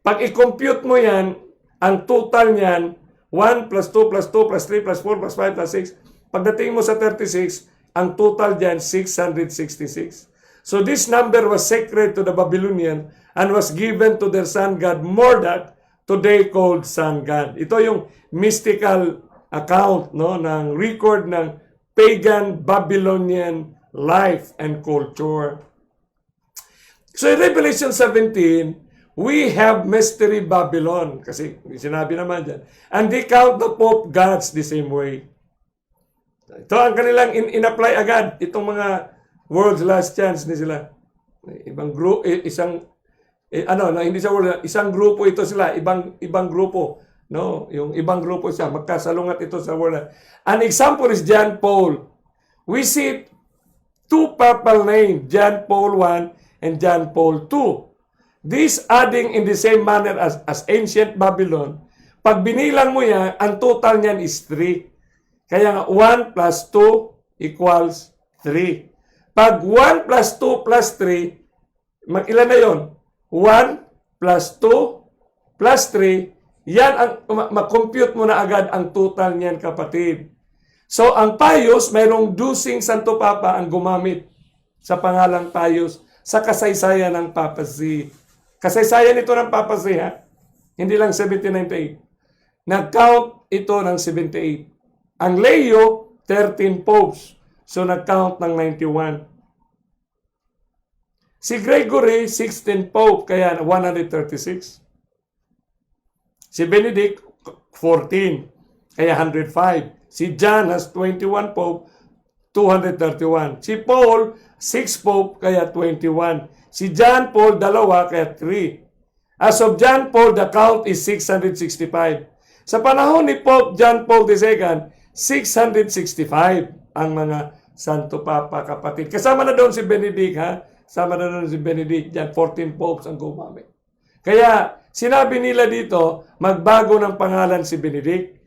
Pag i-compute mo yan, ang total niyan, 1 plus 2 plus 2 plus 3 plus 4 plus 5 plus 6, pagdating mo sa 36, ang total diyan 666. So this number was sacred to the Babylonian and was given to their sun god Marduk, today called Sun God. Ito yung mystical account, no, ng record ng pagan Babylonian life and culture. So in Revelation 17, we have mystery Babylon, kasi sinabi naman dyan, and they count the Pope gods the same way. Ito ang kanilang in-apply agad, itong mga world's last chance ni sila. Ibang group, hindi sa world, isang grupo ito sila, ibang grupo, no? Yung ibang grupo siya, magkasalungat ito sa world. An example is John Paul. We see two papal names, John Paul I and John Paul II. This adding in the same manner as ancient Babylon. Pag binilang mo yan, ang total niyan is 3. Kaya nga 1 plus 2 equals 3. Pag 1 plus 2 plus 3, ilan na yun? 1 plus 2 plus 3, yan ang makompute mo na agad ang total niyan, kapatid. So, ang Pius, mayroong dusing Santo Papa ang gumamit sa pangalang Pius sa kasaysayan ng papacy. Kasaysayan ito ng papacy, ha? Hindi lang 1798. Nag-count ito ng 78. Ang Leo, 13 popes. So, nag-count ng 91. Si Gregory, 16 pope, kaya 136. Si Benedict, 14, kaya 105. Si John has 21 pope, 231. Si Paul, 6 pope, kaya 21. Si John Paul, 2, kaya 3. As of John Paul, the count is 665. Sa panahon ni Pope John Paul II, 665 ang mga Santo Papa, kapatid. Kasama na doon si Benedict, ha? Sama na doon si Benedict. Diyan, 14 popes ang gumamit. Kaya, sinabi nila dito, magbago ng pangalan si Benedict.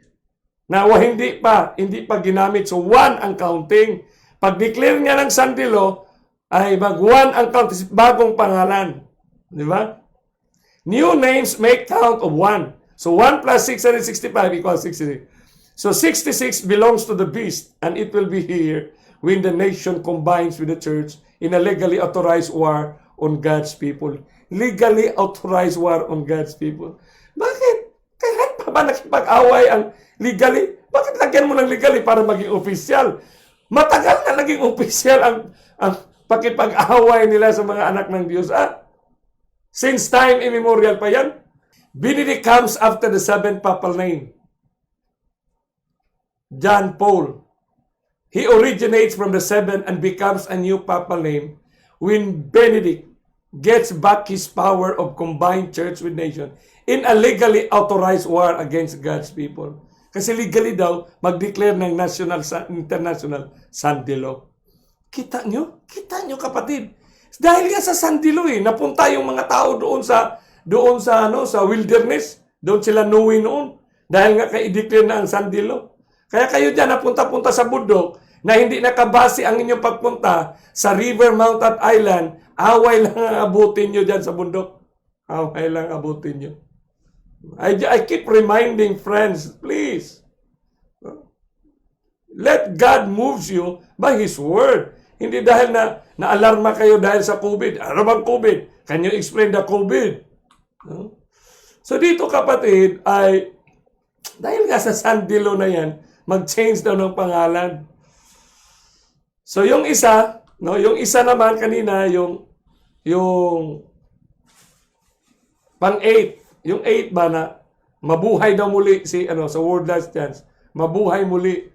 Na hindi pa ginamit. So, 1 ang counting. Pag declare niya ng Sunday law, ay mag-1 ang counting. Bagong pangalan. Di ba? New names make count of 1. So, 1 plus 665 equals 66. So, 66 belongs to the beast, and it will be here when the nation combines with the church in a legally authorized war on God's people. Legally authorized war on God's people. Bakit? Kailan pa ba nakipag-away ang legally? Bakit lagyan mo ng legally para maging official? Matagal na naging official ang pakipag-away nila sa mga anak ng Diyos. Since time immemorial pa yan. Benedict comes after the 7th papal name. John Paul. He originates from the 7 and becomes a new papal name when Benedict gets back his power of combined church with nation in a legally authorized war against God's people. Kasi legally daw, mag-declare ng international Sunday law. Kita nyo? Kita nyo, kapatid? Dahil nga sa Sunday law, napunta yung mga tao doon sa wilderness. Doon sila nuwi noon. Dahil nga i-declare na ang Sunday law. Kaya kayo dyan, napunta-punta sa bundok, na hindi nakabase ang inyong pagpunta sa River Mount at Island, away lang ang abutin nyo dyan sa bundok. Away lang abutin nyo. I keep reminding friends, please. Let God moves you by His Word. Hindi dahil na-alarma kayo dahil sa COVID. Ano bang COVID? Can you explain the COVID? No? So dito kapatid ay, dahil nga sa Sandilo na yan, mag-change daw ng pangalan. So yung isa, no, yung isa naman kanina, yung pang-8, yung 8 ba na mabuhay daw muli si sa World Last Chance. Mabuhay muli.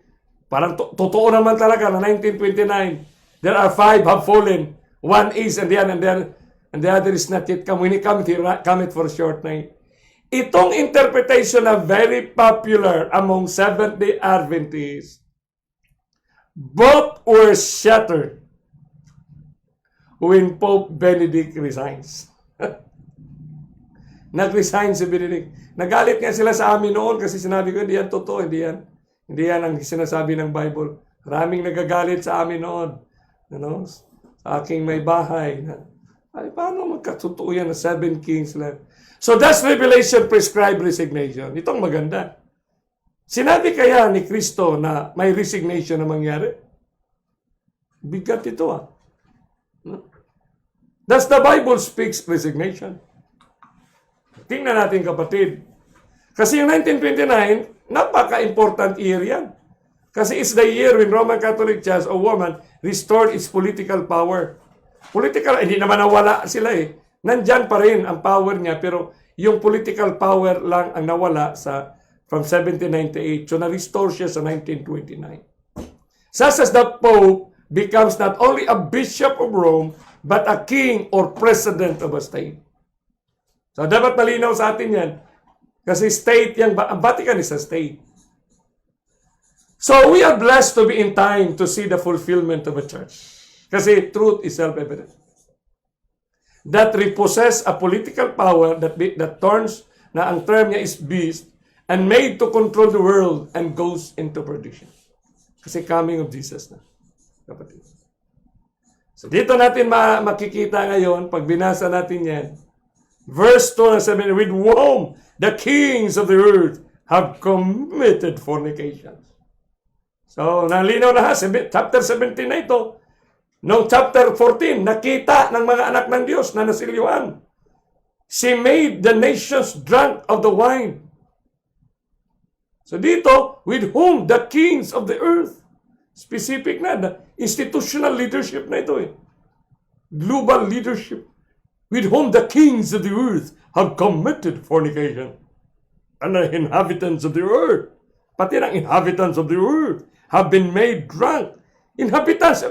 Parang totoo naman talaga na 1929. There are 5 have fallen. One is and the other is not yet come. When he come it for a short night. Itong interpretation na very popular among Seventh-day Adventists, both were shattered when Pope Benedict resigns. Nag-resign si Benedict. Nagalit nga sila sa amin noon kasi sinabi ko, hindi yan totoo, hindi yan ang sinasabi ng Bible. Maraming nagagalit sa amin noon. Sa aking may bahay. Ay, paano magkatotoo yan na 7 kings lang? So that's Revelation prescribed resignation. Itong maganda. Sinabi kaya ni Kristo na may resignation na mangyari? Bigat ito Does the Bible speaks resignation? Tingnan natin kapatid. Kasi yung 1929, napaka-important year yan. Kasi it's the year when Roman Catholic Church o woman restored its political power. Hindi naman nawala sila Nandyan pa rin ang power niya, pero yung political power lang ang nawala from 1798. So na-restore siya sa 1929. Such as the Pope becomes not only a bishop of Rome, but a king or president of a state. So dapat malinaw sa atin yan. Kasi state yan, ang Vatican is a state. So we are blessed to be in time to see the fulfillment of a church. Kasi truth is self-evident. That repossess a political power that turns, na ang term niya is beast, and made to control the world and goes into perdition. Kasi coming of Jesus na, kapatid. So dito natin makikita ngayon, pag binasa natin yan, verse 2 and 7, with whom the kings of the earth have committed fornications. So, nalinaw na chapter 17 na ito. Noong chapter 14, nakita ng mga anak ng Diyos na nasiliwan. She made the nations drunk of the wine. So dito, with whom the kings of the earth, specific na, the institutional leadership na ito global leadership, with whom the kings of the earth have committed fornication. And the inhabitants of the earth, pati ng inhabitants of the earth, have been made drunk. Inhabitants,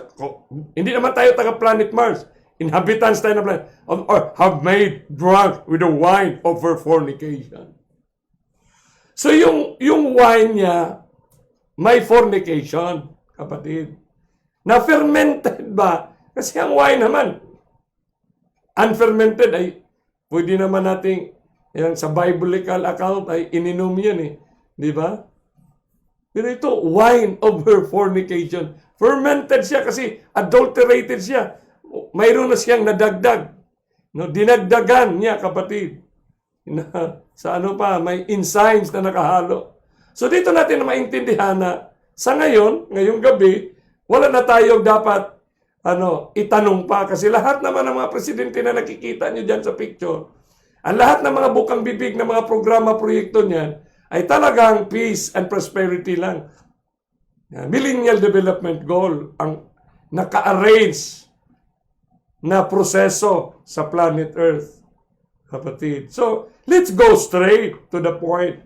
hindi naman tayo taga-planet Mars. Inhabitants tayo na planet, or have made drunk with the wine of her fornication. So yung wine niya, may fornication, kapatid. Na-fermented ba? Kasi ang wine naman, unfermented ay, pwede naman nating, yan, sa biblical account ay ininom yan Di ba? Pero ito, wine of her fornication. Fermented siya kasi adulterated siya. Mayroon na siyang nadagdag. Dinagdagan niya, kapatid. Sa may enzymes na nakahalo. So dito natin na maintindihan na sa ngayong gabi, wala na tayong dapat itanong pa. Kasi lahat naman ng mga presidente na nakikita nyo dyan sa picture, ang lahat ng mga bukang bibig na mga programa, proyekto niyan, ay talagang peace and prosperity lang. Millennial Development Goal ang naka-arrange na proseso sa planet Earth, kapatid. So, let's go straight to the point.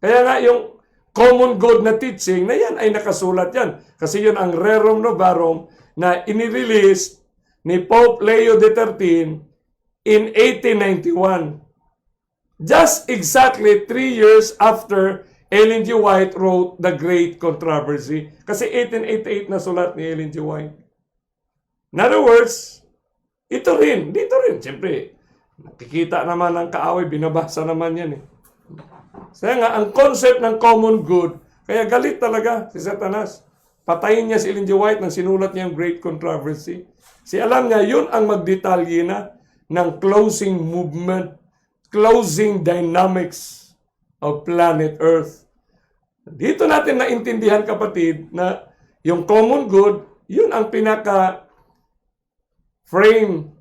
Kaya nga yung common good na teaching na yan ay nakasulat yan. Kasi yun ang Rerum Novarum na inirelease ni Pope Leo XIII in 1891. Just exactly 3 years after Ellen G. White wrote The Great Controversy. Kasi 1888 na sulat ni Ellen G. White. In other words, dito rin, siyempre, nakikita naman ng kaaway, binabasa naman yan Kaya nga, ang concept ng common good, kaya galit talaga si Satanas. Patayin niya si Ellen G. White nang sinulat niya yung Great Controversy. Alam niya, yun ang magdetalye na ng closing movement, closing dynamics of planet Earth. Dito natin naintindihan, kapatid, na yung common good, yun ang pinaka-frame,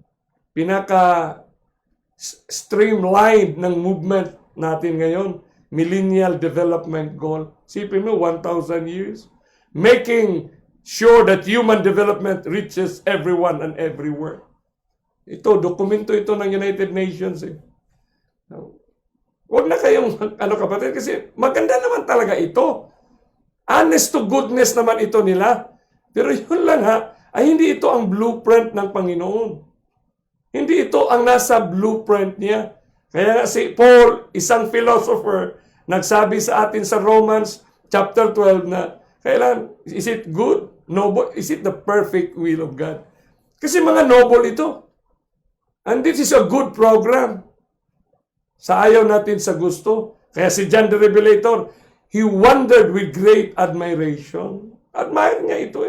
pinaka-streamlined ng movement natin ngayon. Millennial Development Goal. Sipin mo, 1,000 years. Making sure that human development reaches everyone and everywhere. Ito, dokumento ito ng United Nations. Huwag na kayong, kapatid, kasi maganda naman talaga ito. Honest to goodness naman ito nila. Pero yun lang ay hindi ito ang blueprint ng Panginoon. Hindi ito ang nasa blueprint niya. Kaya nga si Paul, isang philosopher, nagsabi sa atin sa Romans chapter 12 na, kailan, is it good? Noble? Is it the perfect will of God? Kasi mga noble ito. And this is a good program. Sa ayaw natin sa gusto. Kaya si John the Revelator, he wondered with great admiration. Admire niya ito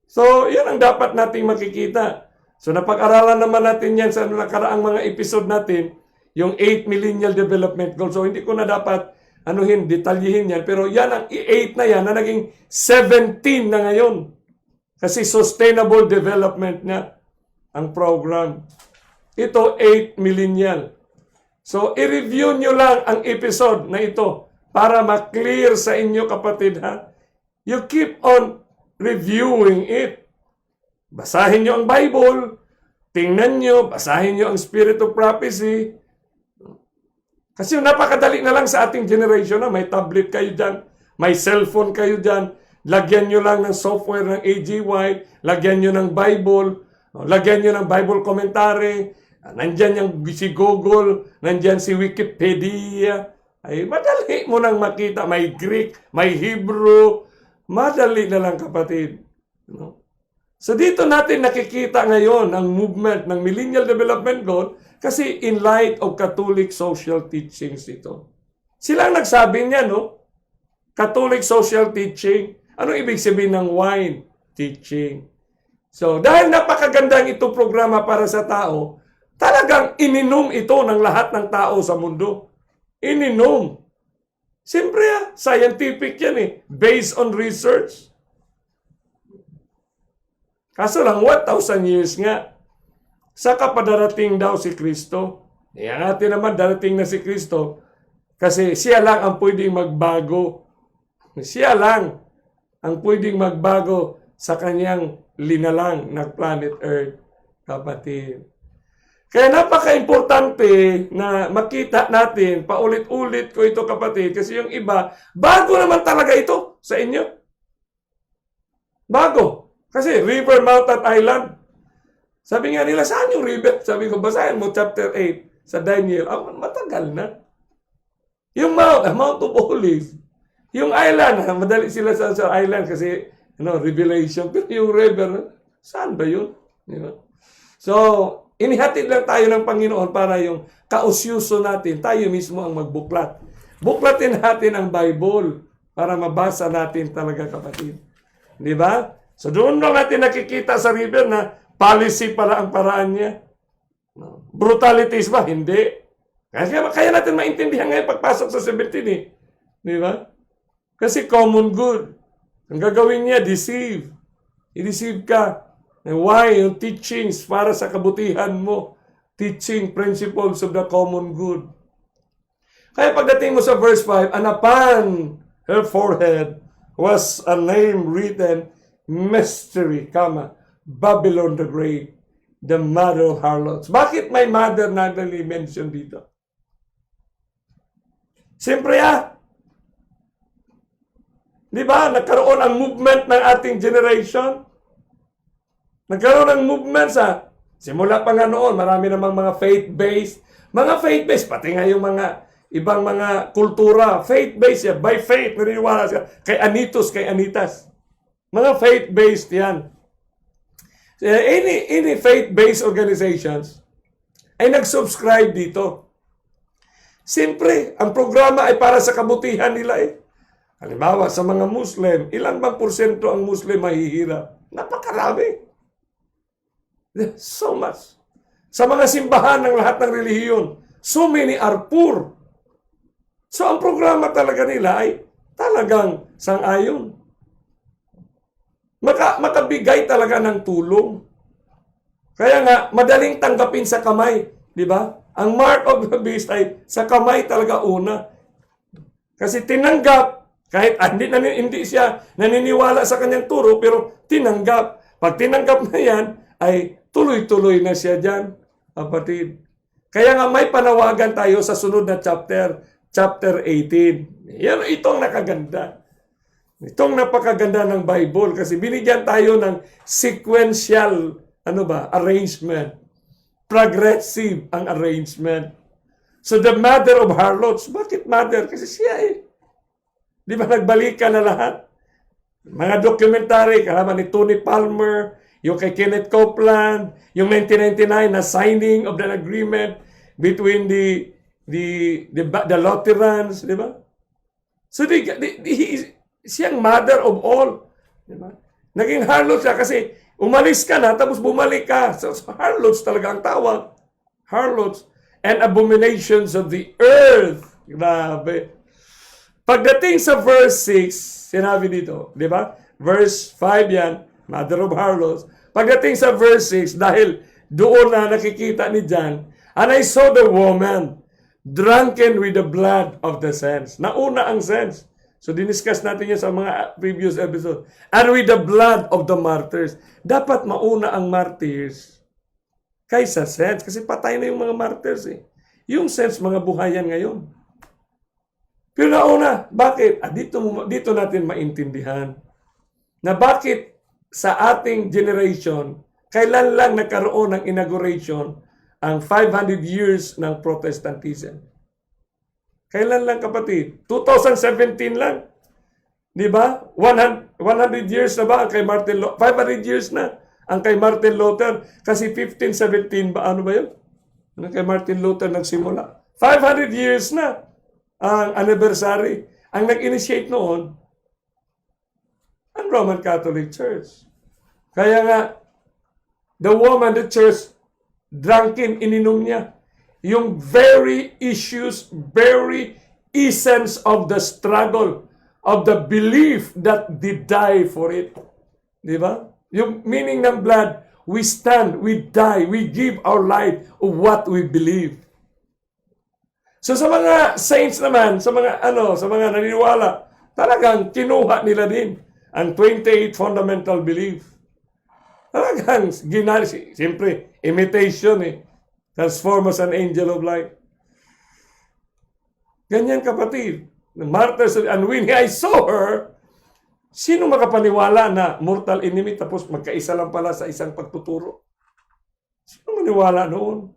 So, yan ang dapat nating makikita. So, napag-aralan naman natin yan sa nakaraang mga episode natin, yung 8 Millennial Development Goals. So, hindi ko na dapat detalyihin yan. Pero yan ang 8 na yan na naging 17 na ngayon. Kasi sustainable development na ang program. Ito, 8 millennial. So, i-review nyo lang ang episode na ito para ma-clear sa inyo, kapatid, You keep on reviewing it. Basahin nyo ang Bible. Tingnan nyo, basahin nyo ang Spirit of Prophecy. Kasi napakadali na lang sa ating generation na may tablet kayo dyan, may cellphone kayo dyan, lagyan nyo lang ng software ng A.G. White, lagyan nyo ng Bible, lagyan nyo ng Bible commentary, nandyan yung si Google, nandyan si Wikipedia. Ay, madali mo nang makita, may Greek, may Hebrew, madali na lang, kapatid. So dito natin nakikita ngayon ang movement ng Millennial Development Goal kasi in light of Catholic social teachings ito. Sila ang nagsabi niya, Catholic social teaching. Anong ibig sabihin ng wine teaching? So dahil napakagandang ito programa para sa tao, talagang ininom ito ng lahat ng tao sa mundo. Ininom. Siyempre, scientific yan based on research. Kaso lang, 1,000 years nga. Saka padarating daw si Kristo. Ang atin naman, darating na si Kristo kasi siya lang ang pwedeng magbago. Siya lang ang pwedeng magbago sa kanyang linalang na planet Earth, kapatid. Kaya napaka-importante na makita natin, paulit-ulit ko ito, kapatid, kasi yung iba, bago naman talaga ito sa inyo. Bago. Kasi River, Mountain, Island. Sabi nga nila, saan yung river? Sabi ko, basahin mo chapter 8 sa Daniel. Matagal na. Yung Mount of Olives. Yung island, madali sila sa island kasi revelation. Pero yung river, saan ba yun? So, inihatid lang tayo ng Panginoon para yung kausyuso natin, tayo mismo ang magbuklat. Buklatin natin ang Bible para mabasa natin talaga, kapatid. Di ba? So doon lang natin nakikita sa river na policy pala ang paraan niya. Brutalities ba? Hindi. Kaya natin maintindihan ngayon pagpasok sa 17 Di ba? Kasi common good. Ang gagawin niya, deceive. I-deceive ka. Why? Yung teachings para sa kabutihan mo. Teaching principles of the common good. Kaya pagdating mo sa verse 5, and upon her forehead was a name written, Mystery, Babylon the Great, the mother of harlots. Bakit may mother na mention dito? Siyempre di ba, nagkaroon ang movement ng ating generation. Nagkaroon ng movement simula pa nga noon, marami namang mga faith-based. Mga faith-based, pati nga yung mga ibang mga kultura, faith-based by faith, naniniwala siya. Kay Anitus, kay Anitas. Mga faith-based yan. Any faith-based organizations ay nag-subscribe dito. Siyempre, ang programa ay para sa kabutihan nila Halimbawa, sa mga Muslim, ilan bang porsyento ang Muslim mahihirap? Napakarami. So much. Sa mga simbahan ng lahat ng relihiyon, so many are poor. So, ang programa talaga nila ay talagang sang-ayon. Makabigay talaga ng tulong. Kaya nga, madaling tanggapin sa kamay. Di ba? Ang mark of the beast ay sa kamay talaga una. Kasi tinanggap, kahit hindi siya naniniwala sa kanyang turo, pero tinanggap. Pag tinanggap na yan, ay tuloy-tuloy na siya dyan, kapatid. Kaya nga may panawagan tayo sa sunod na chapter 18. Yan, itong nakaganda. Itong napakaganda ng Bible kasi binigyan tayo ng sequential arrangement. Progressive ang arrangement. So the mother of harlots, bakit mother? Kasi siya Di ba nagbalikan na lahat? Mga documentary, kalaman ni Tony Palmer, yung kay Kenneth Copeland, yung 1999 na signing of the agreement between the Lutherans, di ba? So siyang mother of all. Di ba? Naging harlot siya kasi umalis ka na tapos bumalik ka. So harlots talaga ang tawag. Harlots and abominations of the earth. Grabe. Pagdating sa verse 6, sinabi dito, di ba? Verse 5 yan, mother of harlots. Pagdating sa verse 6, dahil doon na nakikita ni John, and I saw the woman drunken with the blood of the saints. Nauna ang saints. So, diniscuss natin yan sa mga previous episode. And with the blood of the martyrs. Dapat mauna ang martyrs kaysa saints. Kasi patay na yung mga martyrs Yung saints, mga buhayan ngayon. Pero nauna, bakit? Dito natin maintindihan na bakit sa ating generation, kailan lang nagkaroon ng inauguration ang 500 years ng Protestantism. Kailan lang, kapatid? 2017 lang. Di ba? 100 years na ba ang kay Martin Luther? 500 years na ang kay Martin Luther. Kasi 1517 ba? Ano ba yun? Ano kay Martin Luther nagsimula? 500 years na ang anniversary. Ang nag-initiate noon, ang Roman Catholic Church. Kaya nga, the woman, the church, drunken, ininom niya. Yung very issues, very essence of the struggle, of the belief that they die for it. Di ba? Yung meaning ng blood, we stand, we die, we give our life of what we believe. So sa mga saints naman, sa mga naniniwala, talagang kinuha nila din ang 28 fundamental belief. Talagang siyempre, imitation transform as an angel of light. Ganyan, kapatid. Martyrs, and when I saw her, sino makapaniwala na mortal enemy tapos magkaisa lang pala sa isang pagtuturo? Sino maniwala noon?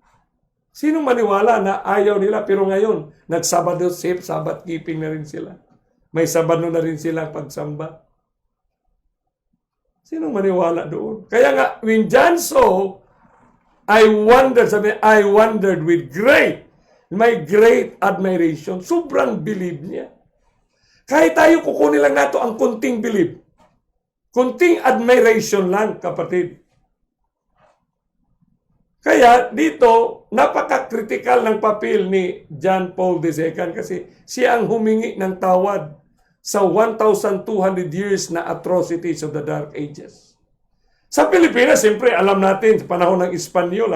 Sino maniwala na ayaw nila pero ngayon, nagsabado, safe, Sabbath keeping na rin sila. May sabado na rin sila pagsamba. Sino maniwala doon? Kaya nga, when John saw, I wondered with my great admiration. Sobrang believe niya. Kahit tayo kukunin lang nato ang kunting believe. Kunting admiration lang, kapatid. Kaya dito, napaka-critical ng papel ni John Paul II kasi siya ang humingi ng tawad sa 1,200 years na atrocities of the Dark Ages. Sa Pilipinas, siyempre, alam natin, sa panahon ng Espanyol,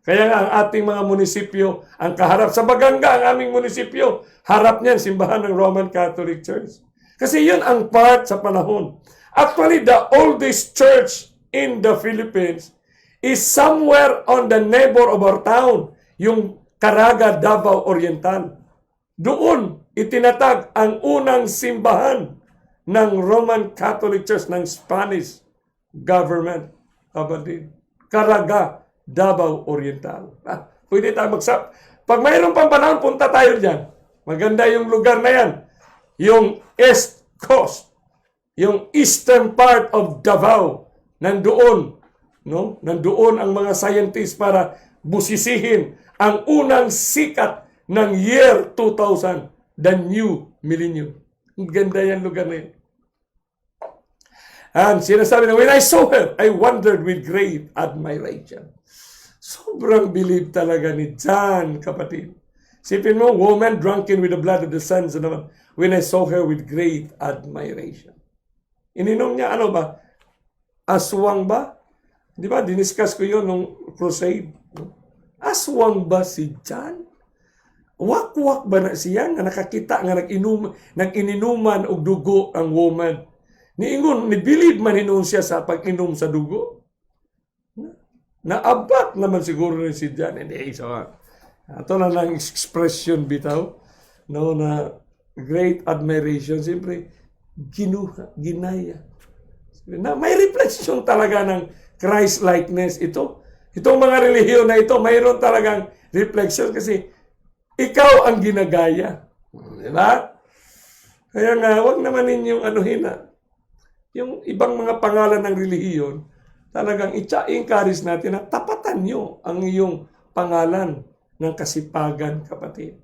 kaya nga ang ating mga munisipyo, ang kaharap sa Baganga, ang aming munisipyo, harap niyan, simbahan ng Roman Catholic Church. Kasi yun ang part sa panahon. Actually, the oldest church in the Philippines is somewhere on the neighbor of our town, yung Caraga, Davao Oriental. Doon, itinatag ang unang simbahan ng Roman Catholic Church ng Spanish government. Kapatid, Caraga, Davao Oriental. Pwede tayo pag mayroon pang panahon, punta tayo dyan. Maganda yung lugar na yan. Yung East Coast, yung eastern part of Davao, nandoon. No? Nandoon ang mga scientists para busisihin ang unang sikat ng year 2000, the new millennium. Ang ganda yan lugar na yun. And sinasabi na, when I saw her, I wondered with great admiration. Sobrang believe talaga ni John, kapatid. Sipin mo, woman drunken with the blood of the saints naman. when I saw her with great admiration. Ininom niya, ano ba? Aswang ba? Di ba? Diniscuss ko yun nung crusade. Aswang ba si John? Wak-wak ba na siya nga nakakita nga nag-ininuman og dugo ang woman? Niingon, nibilib man hinuon siya sa pag-inom sa dugo. Naabak naman siguro ni si John. Hindi, so, ito na lang expression bitaw. No, na great admiration. Siyempre, ginaya. Na, may reflection talaga ng Christ-likeness ito. Itong mga relihiyon na ito, mayroon talagang reflection kasi ikaw ang ginagaya. Di ba? Kaya nga, huwag naman ninyong anuhin na. Yung ibang mga pangalan ng relihiyon, talagang i-encourage natin na tapatan nyo ang iyong pangalan ng kasipagan, kapatid.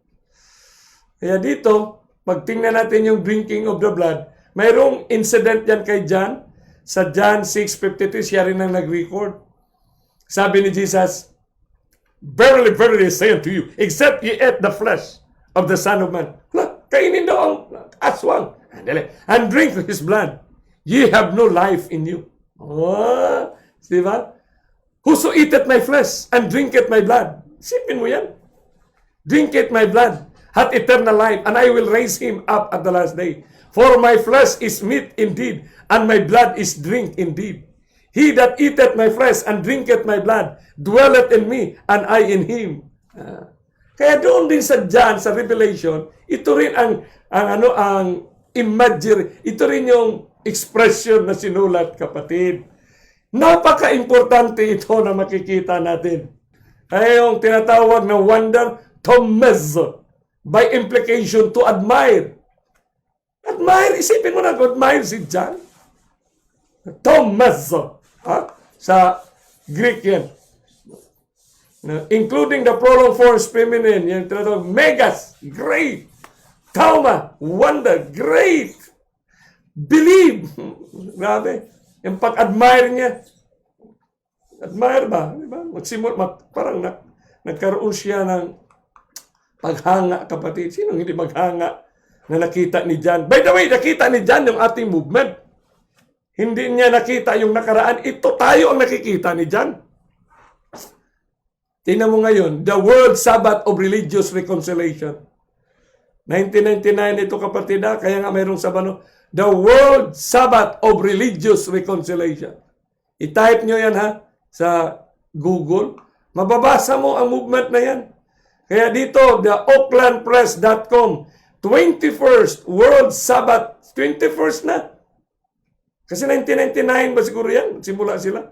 Kaya dito, pag tingnan natin yung drinking of the blood, mayroong incident yan kay John. Sa John 6:53, siya rin ang nag-record. Sabi ni Jesus, "Verily, verily, I say unto you, except ye eat the flesh of the Son of Man." Kainin daw ang aswang. And drink his blood. Ye have no life in you. Oh, diba? Whoso eateth my flesh and drinketh my blood. Sipin mo yan. Drinketh my blood, hath eternal life, and I will raise him up at the last day. For my flesh is meat indeed, and my blood is drink indeed. He that eateth my flesh and drinketh my blood dwelleth in me, and I in him. Kaya doon din sa John, sa Revelation, ito rin ang imagery, ito rin yung expression na sinulat, kapatid. Napaka-importante ito na makikita natin. Ay yung tinatawag na wonder tomezo. By implication, to admire. Admire, isipin mo na, admire si John. Tomezo. Sa Greek yan. Including the prolonged forms feminine, yung tinatawag, megas, great. Tauma, wonder, great. Believe. Grabe. Yung pag-admire niya. Admire ba? Diba? Parang nagkaroon siya ng paghanga, kapatid. Sino hindi maghanga na nakita ni John? By the way, nakita ni John yung ating movement. Hindi niya nakita yung nakaraan. Ito tayo ang nakikita ni John. Tingnan mo ngayon, the World Sabbath of Religious Reconciliation. 1999 ito, kapatid, kaya nga mayroong Sabano. The World Sabbath of Religious Reconciliation. I-type nyo yan sa Google. Mababasa mo ang movement na yan. Kaya dito, the oaklandpress.com, 21st World Sabbath, 21st na. Kasi 1999 ba siguro yan? Simula sila.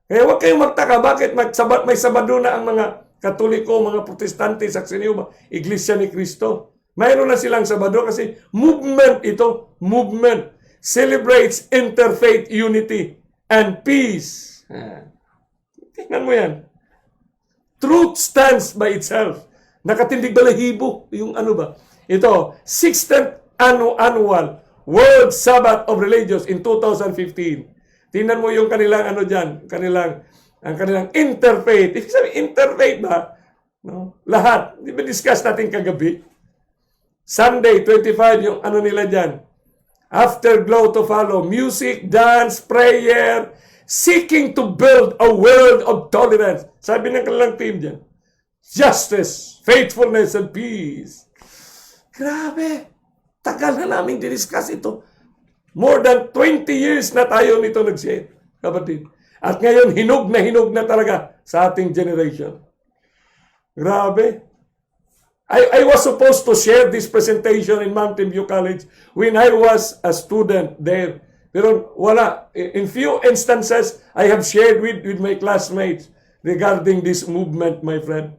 Kaya huwag kayong magtaka, bakit may Sabado na ang mga Katoliko, mga Protestante, Saksi ni Jehovah, Iglesia ni Cristo. Mayroon na silang Sabado kasi movement ito. Movement celebrates interfaith unity and peace. Tingnan mo yan. Truth stands by itself. Nakatindig balahibo. Yung ano ba? Ito, 16th annual World Sabbath of Religious in 2015. Tingnan mo yung kanilang dyan. Ang kanilang interfaith. Ibig sabihin, interfaith ba? No? Lahat. Di ba discuss natin kagabi? Sunday, 25, yung nila dyan. Afterglow to follow. Music, dance, prayer, seeking to build a world of tolerance. Sabi ng kanilang team dyan. Justice, faithfulness, and peace. Grabe. Tagal na namin discuss ito. More than 20 years na tayo nito nag-share, kapatid. At ngayon, hinog na talaga sa ating generation. Grabe. I was supposed to share this presentation in Mountain View College when I was a student there. Pero wala. In few instances, I have shared with my classmates regarding this movement, my friend.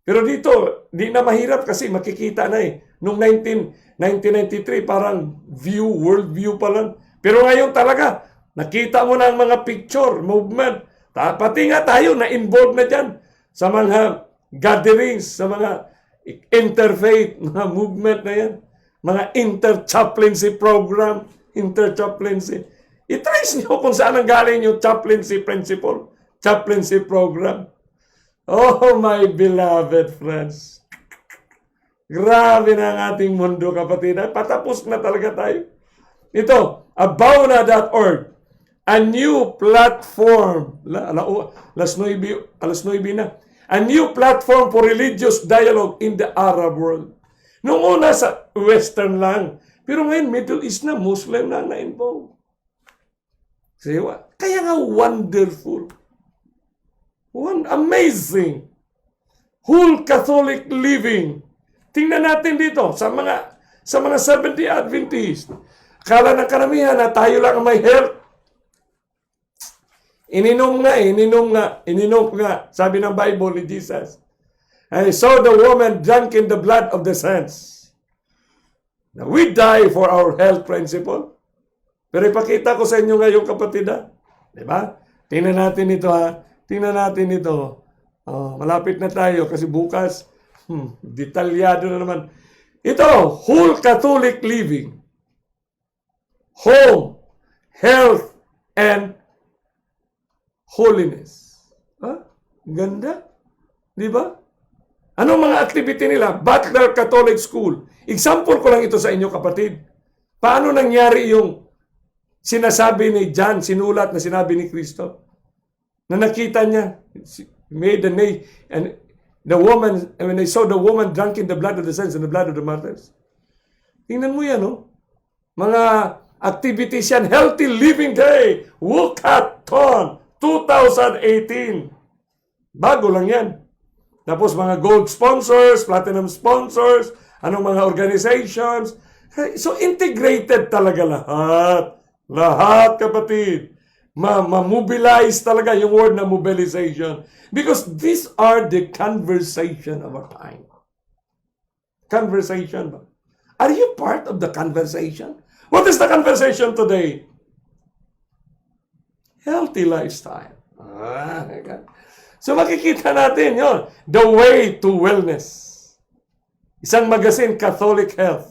Pero dito, di na mahirap kasi makikita na eh. Noong 1993, parang world view pa lang. Pero ngayon talaga, nakita mo na ang mga picture, movement. Pati nga tayo na-involved na dyan sa mga gatherings, sa mga interfaith na movement na yan. Mga inter-chaplaincy program, inter-chaplaincy. I-trace nyo kung saan ang galing yung chaplaincy principle, chaplaincy program. Oh, my beloved friends. Grabe na ang ating mundo, kapatid. Patapos na talaga tayo. Ito, abawna.org. A new platform. Alas 9 na. A new platform for religious dialogue in the Arab world. Noong una sa Western lang. Pero ngayon, Middle East na, Muslim na na-involve. Kaya nga wonderful. Amazing. Whole Catholic living. Tingnan natin dito sa mga Seventh-day Adventist. Akala ng karamihan na tayo lang ang may health. Ininom nga. Sabi ng Bible ni Jesus. I saw the woman drunk in the blood of the saints. Now, we die for our health principle. Pero ipakita ko sa inyo ngayon, kapatid, ha? Diba? Tingnan natin ito, ha? Tingnan natin ito. Malapit na tayo kasi bukas, detalyado na naman. Ito, whole Catholic living. Home, health, and holiness. Ganda. Di ba? Anong mga activity nila? Butler Catholic School. Example ko lang ito sa inyo, kapatid. Paano nangyari yung sinasabi ni John, sinulat na sinabi ni Kristo? Na nakita niya, made and the woman, when I saw the woman drunk in the blood of the saints and the blood of the martyrs. Tingnan mo yan, no? Mga activities yan. Healthy Living Day. Wukaton 2018. Bago lang yan. Tapos mga gold sponsors, platinum sponsors, anong mga organizations. So integrated talaga lahat. Lahat, kapatid. Ma-mobilize talaga yung word na mobilization. Because these are the conversation of our time. Conversation ba? Are you part of the conversation? What is the conversation today? Healthy lifestyle. So makikita natin yon. The Way to Wellness. Isang magazine, Catholic Health.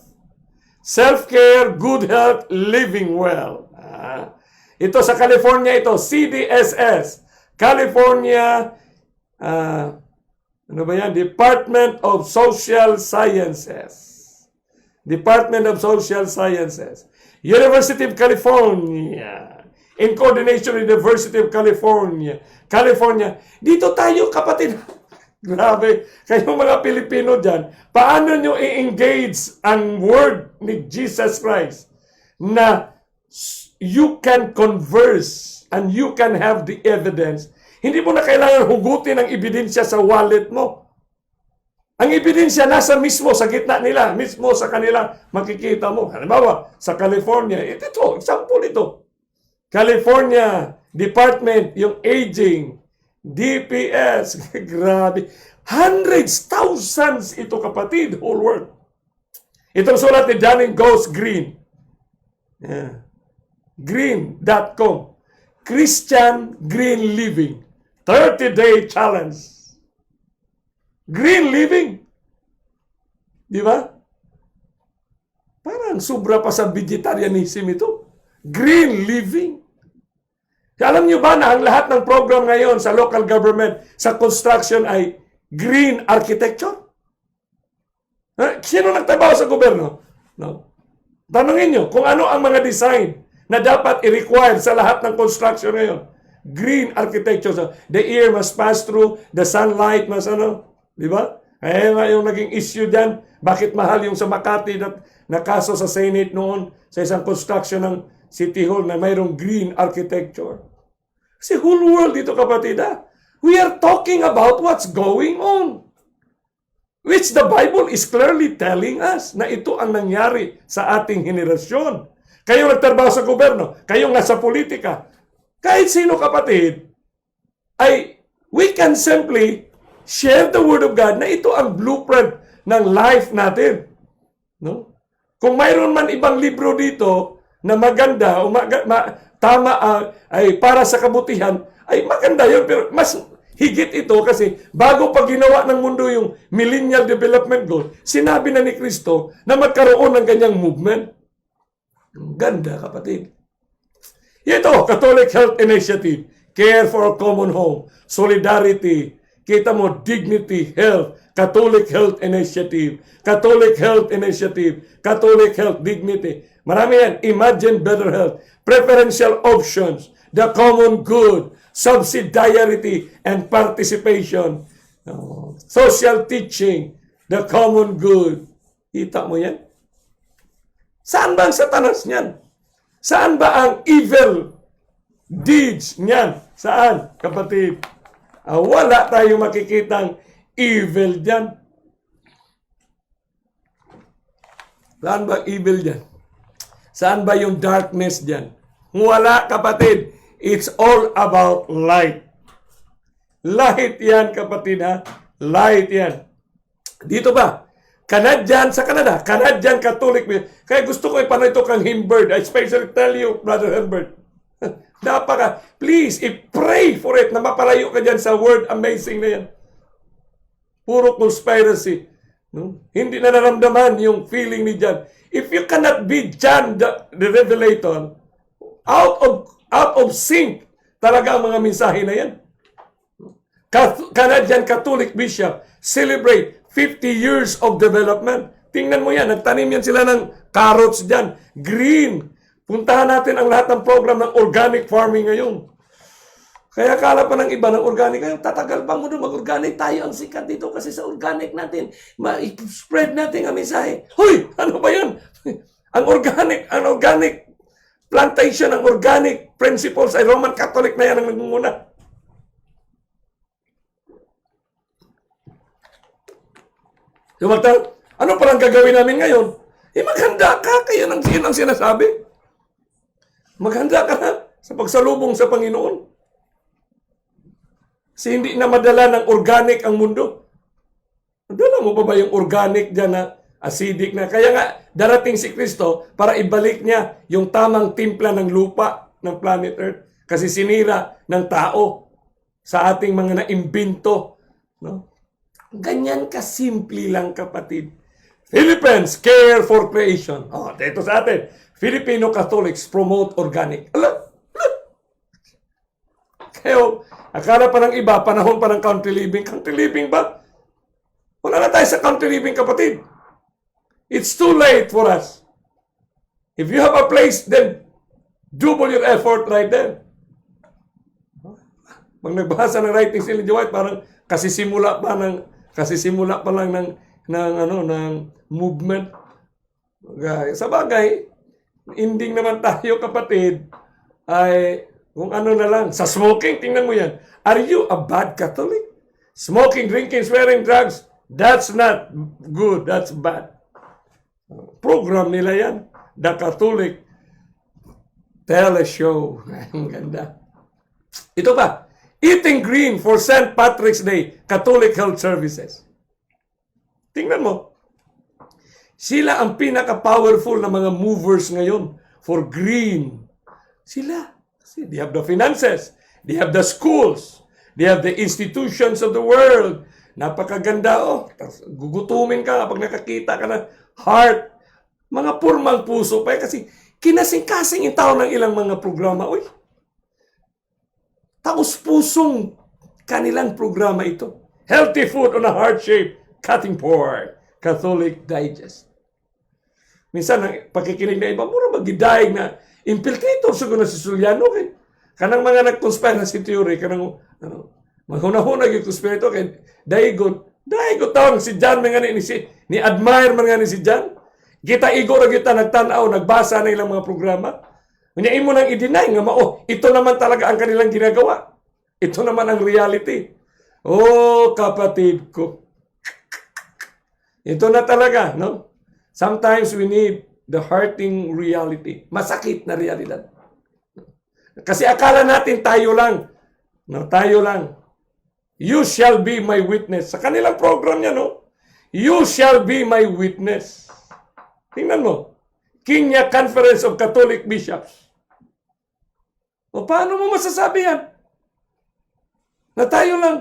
Self-care, good health, living well. Ito sa California, ito, CDSS. California, ano ba yan? Department of Social Sciences. Department of Social Sciences. University of California. In coordination with University of California. Dito tayo, kapatid. Grabe. Kayong mga Pilipino dyan, paano nyo i-engage ang word ni Jesus Christ na you can converse and you can have the evidence. Hindi mo na kailangan hugutin ang ebidensya sa wallet mo. Ang ebidensya nasa mismo sa gitna nila, mismo sa kanila makikita mo. Halimbawa, sa California, ito, example ito. California Department, yung aging, DPS, grabe. Hundreds, thousands ito, kapatid, whole world. Itong sulat ni Dunning Goes Green. Yeah. Green.com. Christian Green Living. 30-day challenge. Green living. Di ba? Parang sobra pa sa vegetarianism ito. Green living. Alam niyo ba na ang lahat ng program ngayon sa local government, sa construction ay green architecture? Sino nagtrabaho sa gobyerno? No. Tanungin niyo kung ano ang mga design na dapat i-require sa lahat ng construction ngayon. Green architecture. So, the air must pass through, the sunlight must di ba? Kaya nga yung naging issue dyan, bakit mahal yung sa Makati na kaso sa Senate noon sa isang construction ng City Hall na mayroong green architecture. Kasi whole world dito, kapatid, we are talking about what's going on. Which the Bible is clearly telling us na ito ang nangyari sa ating henerasyon. Kayo nagtrabaho sa gobyerno, kayo nga sa politika, kahit sino, kapatid, ay we can simply share the Word of God na ito ang blueprint ng life natin. No? Kung mayroon man ibang libro dito na maganda o tama ay para sa kabutihan, ay maganda yun. Pero mas higit ito kasi bago pa ginawa ng mundo yung Millennial Development Goal, sinabi na ni Kristo na magkaroon ng ganyang movement. Ganda, kapatid. Ito, Catholic Health Initiative, Care for a Common Home, Solidarity, Kita mo, Dignity Health, Catholic Health Initiative, Catholic Health Initiative, Catholic Health Dignity. Marami yan. Imagine Better Health, Preferential Options, The Common Good, Subsidiarity and Participation, Social Teaching, The Common Good. Kita mo yan? Saan ba ang satanas niyan? Saan ba ang evil deeds niyan? Saan, kapatid? Wala tayong makikitang evil diyan. Saan ba evil diyan? Saan ba yung darkness diyan? Wala, kapatid. It's all about light. Light yan, kapatid, ha? Light yan. Dito ba? Canadian sa Canada. Canadian Catholic. Kaya gusto ko ipanood ito kang Himbert. I especially tell you, Brother Himbert. Please, pray for it na mapalayo ka dyan sa word amazing na yan. Puro conspiracy. No? Hindi na naramdaman yung feeling ni John. If you cannot be John the Revelator, out of sync talaga ang mga mensahe na yan. Canadian Catholic Bishop celebrate 50 years of development. Tingnan mo yan, nagtanim yan sila ng carrots dyan, green. Puntahan natin ang lahat ng program ng organic farming ngayon. Kaya kala pa ng iba ng organic, ngayon tatagal pa mo doon, mag-organic tayo ang sikat dito kasi sa organic natin, ma-spread natin ang mensahe. Hoy, ano ba yan? ang organic plantation, ang organic principles ay Roman Catholic na yan ang nagmumuna. Sumatang, ano parang gagawin namin ngayon? Maghanda ka, kaya nang sinasabi. Maghanda ka na sa pagsalubong sa Panginoon. Kasi hindi na madala ng organic ang mundo. Madala mo pa ba yung organic dyan na acidic na? Kaya nga, darating si Kristo para ibalik niya yung tamang timpla ng lupa ng planet Earth. Kasi sinira ng tao sa ating mga naimbento. No? Ganyan kasimple lang, kapatid. Philippines care for creation. Dito sa atin. Filipino Catholics promote organic. Kaya, akala pa ng iba, panahon pa ng country living. Country living ba? Wala na tayo sa country living, kapatid. It's too late for us. If you have a place, then double your effort right there. Pag nagbasa ng writings ni Ellen G. White, parang kasisimula pa lang ng movement. Sa bagay, ending naman tayo, kapatid, ay kung ano na lang. Sa smoking, tingnan mo yan. Are you a bad Catholic? Smoking, drinking, swearing, drugs, that's not good. That's bad. Program nila yan. The Catholic Teleshow. Ang ganda. Ito pa. Eating green for St. Patrick's Day, Catholic Health Services. Tingnan mo. Sila ang pinaka-powerful na mga movers ngayon for green. Sila. They have the finances. They have the schools. They have the institutions of the world. Napakaganda, gugutumin ka pag nakakita ka ng heart. Mga purmang puso pa kasi kinasing-kasing yung tao ng ilang mga programa. Taos-pusong kanilang programa ito. Healthy food on a heart shape, cutting board, Catholic Digest. Minsan, pakikinig na iba, mura magidayag na infiltrator siguro na si Suliano. Kanang mga nag-conspiracy theory, kanang maghunahunag yung conspirator, kay Daigon tawag si John, ni admire man nga ni si John. Kita igor kita nagtanaw, nagbasa na ilang mga programa. Kanya imo nang i-deny nga ito naman talaga ang kanilang ginagawa. Ito naman ang reality. Kapatid ko. Ito na talaga, no? Sometimes we need the hurting reality. Masakit na realidad. Kasi akala natin tayo lang. No, tayo lang. You shall be my witness. Sa kanilang program niya, no? You shall be my witness. Tingnan mo. Kenya Conference of Catholic Bishops. Paano mo masasabi yan? Na tayo lang.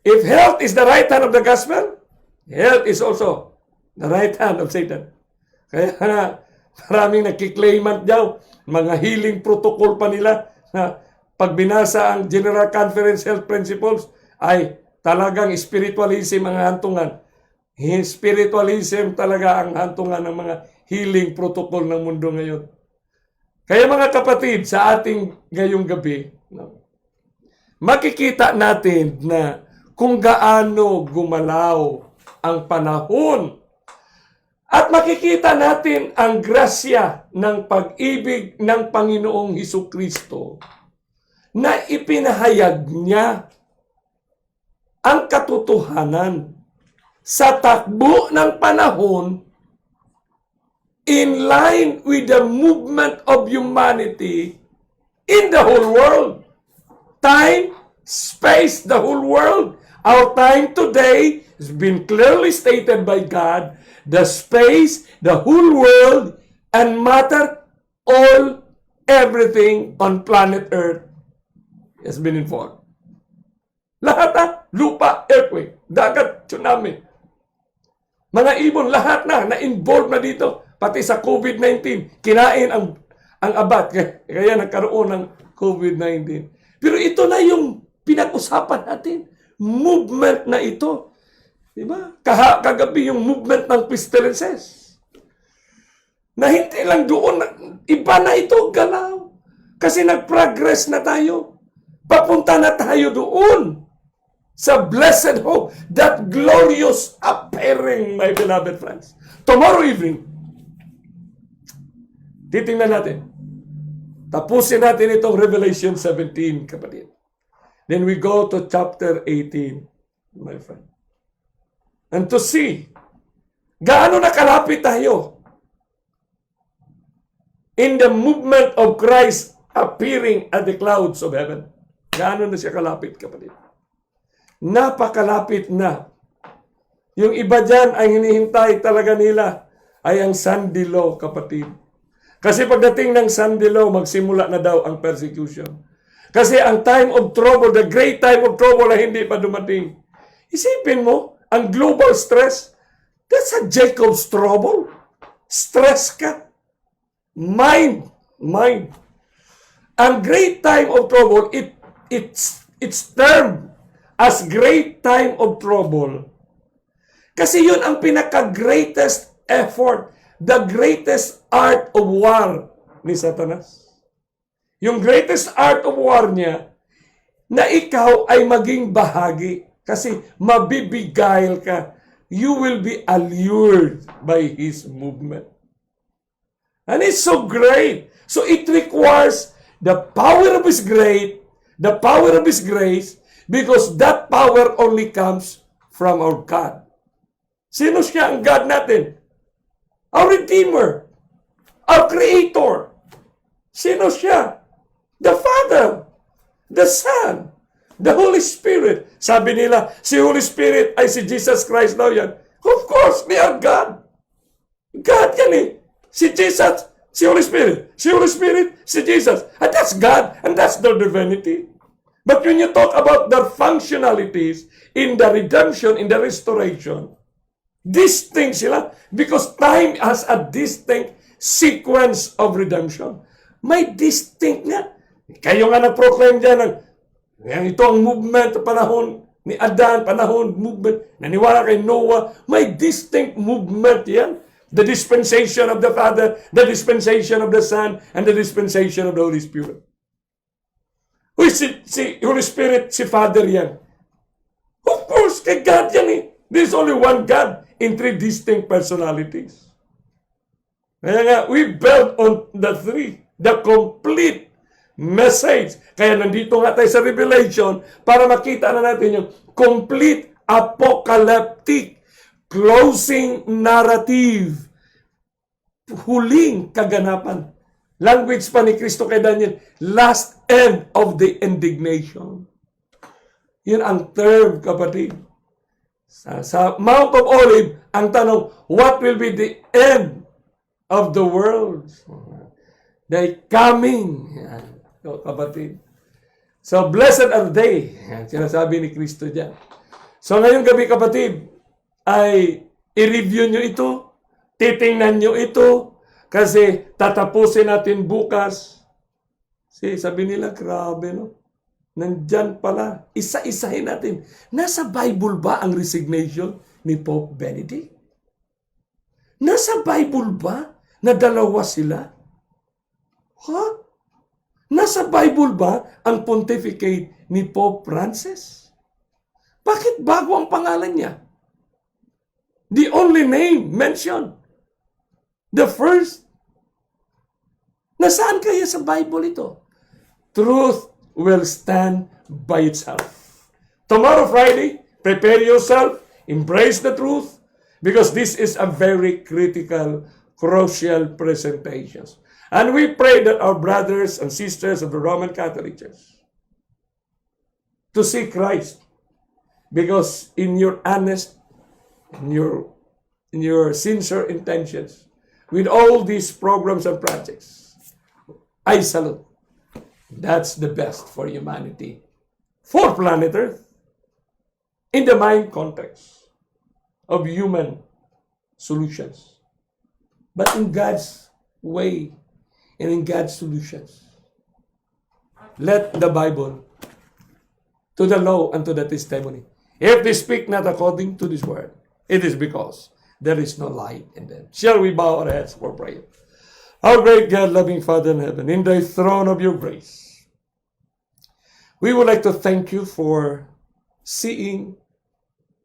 If health is the right hand of the gospel, health is also the right hand of Satan. Kaya maraming nakiklaimant daw, mga healing protocol pa nila na pag binasa ang General Conference Health Principles, ay talagang spiritualism ang hantungan. Spiritualism talaga ang hantungan ng mga healing protocol ng mundo ngayon. Kaya mga kapatid, sa ating ngayong gabi, makikita natin na kung gaano gumalaw ang panahon at makikita natin ang grasya ng pag-ibig ng Panginoong Hesukristo na ipinahayag niya ang katotohanan sa takbo ng panahon in line with the movement of humanity in the whole world. Time, space, the whole world. Our time today has been clearly stated by God. The space, the whole world, and matter, all, everything on planet Earth has been informed. Lahat lupa, earthquake, dagat, tsunami. Mga ibon, lahat na-involve na dito. Pati sa COVID-19, kinain ang abat. Kaya nagkaroon ng COVID-19. Pero ito na yung pinag-usapan natin. Movement na ito. Diba? Kagabi yung movement ng pestilences. Na hindi lang doon, iba na ito, galaw. Kasi nag-progress na tayo. Papunta na tayo doon. Sa blessed hope, that glorious appearing, my beloved friends. Tomorrow evening, titingnan natin. Tapusin natin itong Revelation 17, kapatid. Then we go to chapter 18, my friend. And to see, gaano nakalapit tayo in the movement of Christ appearing at the clouds of heaven. Gaano na siya kalapit, kapatid. Napakalapit na. Yung iba dyan ay hinihintay talaga nila ay ang sandilo, kapatid. Kasi pagdating ng sandilo, magsimula na daw ang persecution. Kasi ang time of trouble, the great time of trouble ay hindi pa dumating. Isipin mo, ang global stress, that's a Jacob's trouble. Stress ka. Mind. Ang great time of trouble, it's termed as great time of trouble. Kasi yun ang pinaka-greatest effort, the greatest art of war ni Satanas. Yung greatest art of war niya, na ikaw ay maging bahagi. Kasi mabibigayal ka. You will be allured by his movement. And it's so great. So it requires the power of his grace, because that power only comes from our God. Sino siya ang God natin? Our Redeemer. Our Creator. Sino siya? The Father. The Son. The Holy Spirit. Sabi nila, si Holy Spirit ay si Jesus Christ daw yan. Of course, they are God. God yan eh. Si Jesus, si Holy Spirit. Si Holy Spirit, si Jesus. And that's God. And that's their divinity. But when you talk about their functionalities in the redemption, in the restoration, distinct sila because time has a distinct sequence of redemption. May distinct nga. Kayo nga na-proclaim dyan ng ito ang movement, panahon ni Adan, panahon, movement, naniwala kay Noah. May distinct movement yan. The dispensation of the Father, the dispensation of the Son, and the dispensation of the Holy Spirit. Uy, si Holy Spirit, si Father yan. Of course, kay God yan eh. There's only one God in three distinct personalities. Kaya nga, we built on the three, the complete message. Kaya nandito nga tayo sa Revelation para makita na natin yung complete apocalyptic closing narrative. Huling kaganapan. Language pa ni Kristo kay Daniel, last end of the indignation. Yun ang term, kapatid. Sa Mount of Olives, ang tanong, what will be the end of the world? The coming. Yan, kapatid. So, blessed are they. Yan, sinasabi ni Kristo dyan. So, ngayong gabi, kapatid, ay i-review nyo ito, titingnan nyo ito, kasi tatapusin natin bukas. Sabi nila, grabe, no? nandyan pala, isa-isahin natin. Nasa Bible ba ang resignation ni Pope Benedict? Nasa Bible ba na dalawa sila? Ha? Nasa Bible ba ang pontificate ni Pope Francis? Bakit bago ang pangalan niya? The only name mentioned. The first. Nasaan kaya sa Bible ito? Truth will stand by itself. Tomorrow, Friday, prepare yourself, embrace the truth, because this is a very critical, crucial presentation. And we pray that our brothers and sisters of the Roman Catholic Church to see Christ, because in your honest, in your sincere intentions, with all these programs and projects, I salute. That's the best for humanity, for planet Earth, in the mind context of human solutions, but in God's way and in God's solutions. Let the Bible to the law and to the testimony. If they speak not according to this word, it is because there is no light in them. Shall we bow our heads for prayer? Our great God, loving Father in heaven, in thy throne of your grace, we would like to thank you for seeing,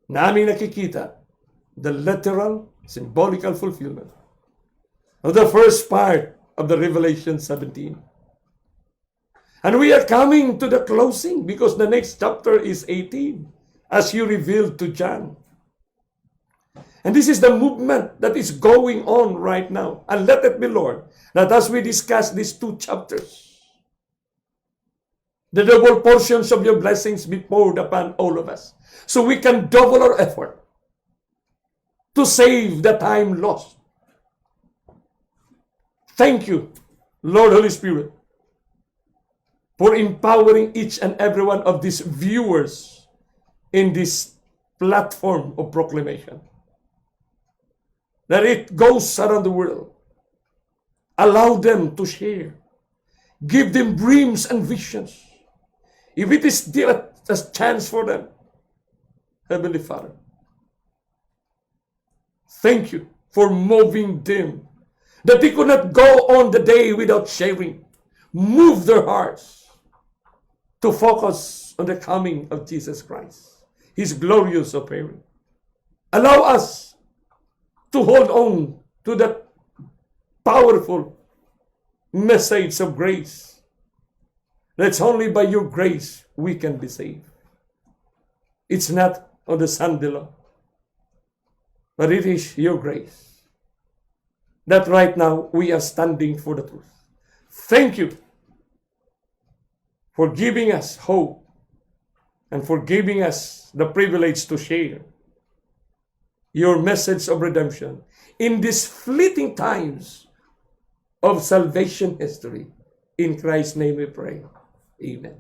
namin nakikita, the literal, symbolical fulfillment of the first part of the Revelation 17. And we are coming to the closing because the next chapter is 18, as you revealed to John. And this is the movement that is going on right now. And let it be, Lord, that as we discuss these two chapters, the double portions of your blessings be poured upon all of us, so we can double our effort to save the time lost. Thank you, Lord Holy Spirit, for empowering each and every one of these viewers in this platform of proclamation, that it goes around the world. Allow them to share. Give them dreams and visions. If it is still a chance for them, Heavenly Father, thank you for moving them, that they could not go on the day without sharing. Move their hearts to focus on the coming of Jesus Christ, His glorious appearing. Allow us to hold on to that powerful message of grace. That's only by your grace we can be saved. It's not on the Sunday law, but it is your grace that right now we are standing for the truth. Thank you for giving us hope and for giving us the privilege to share your message of redemption in these fleeting times of salvation history. In Christ's name we pray. Amen.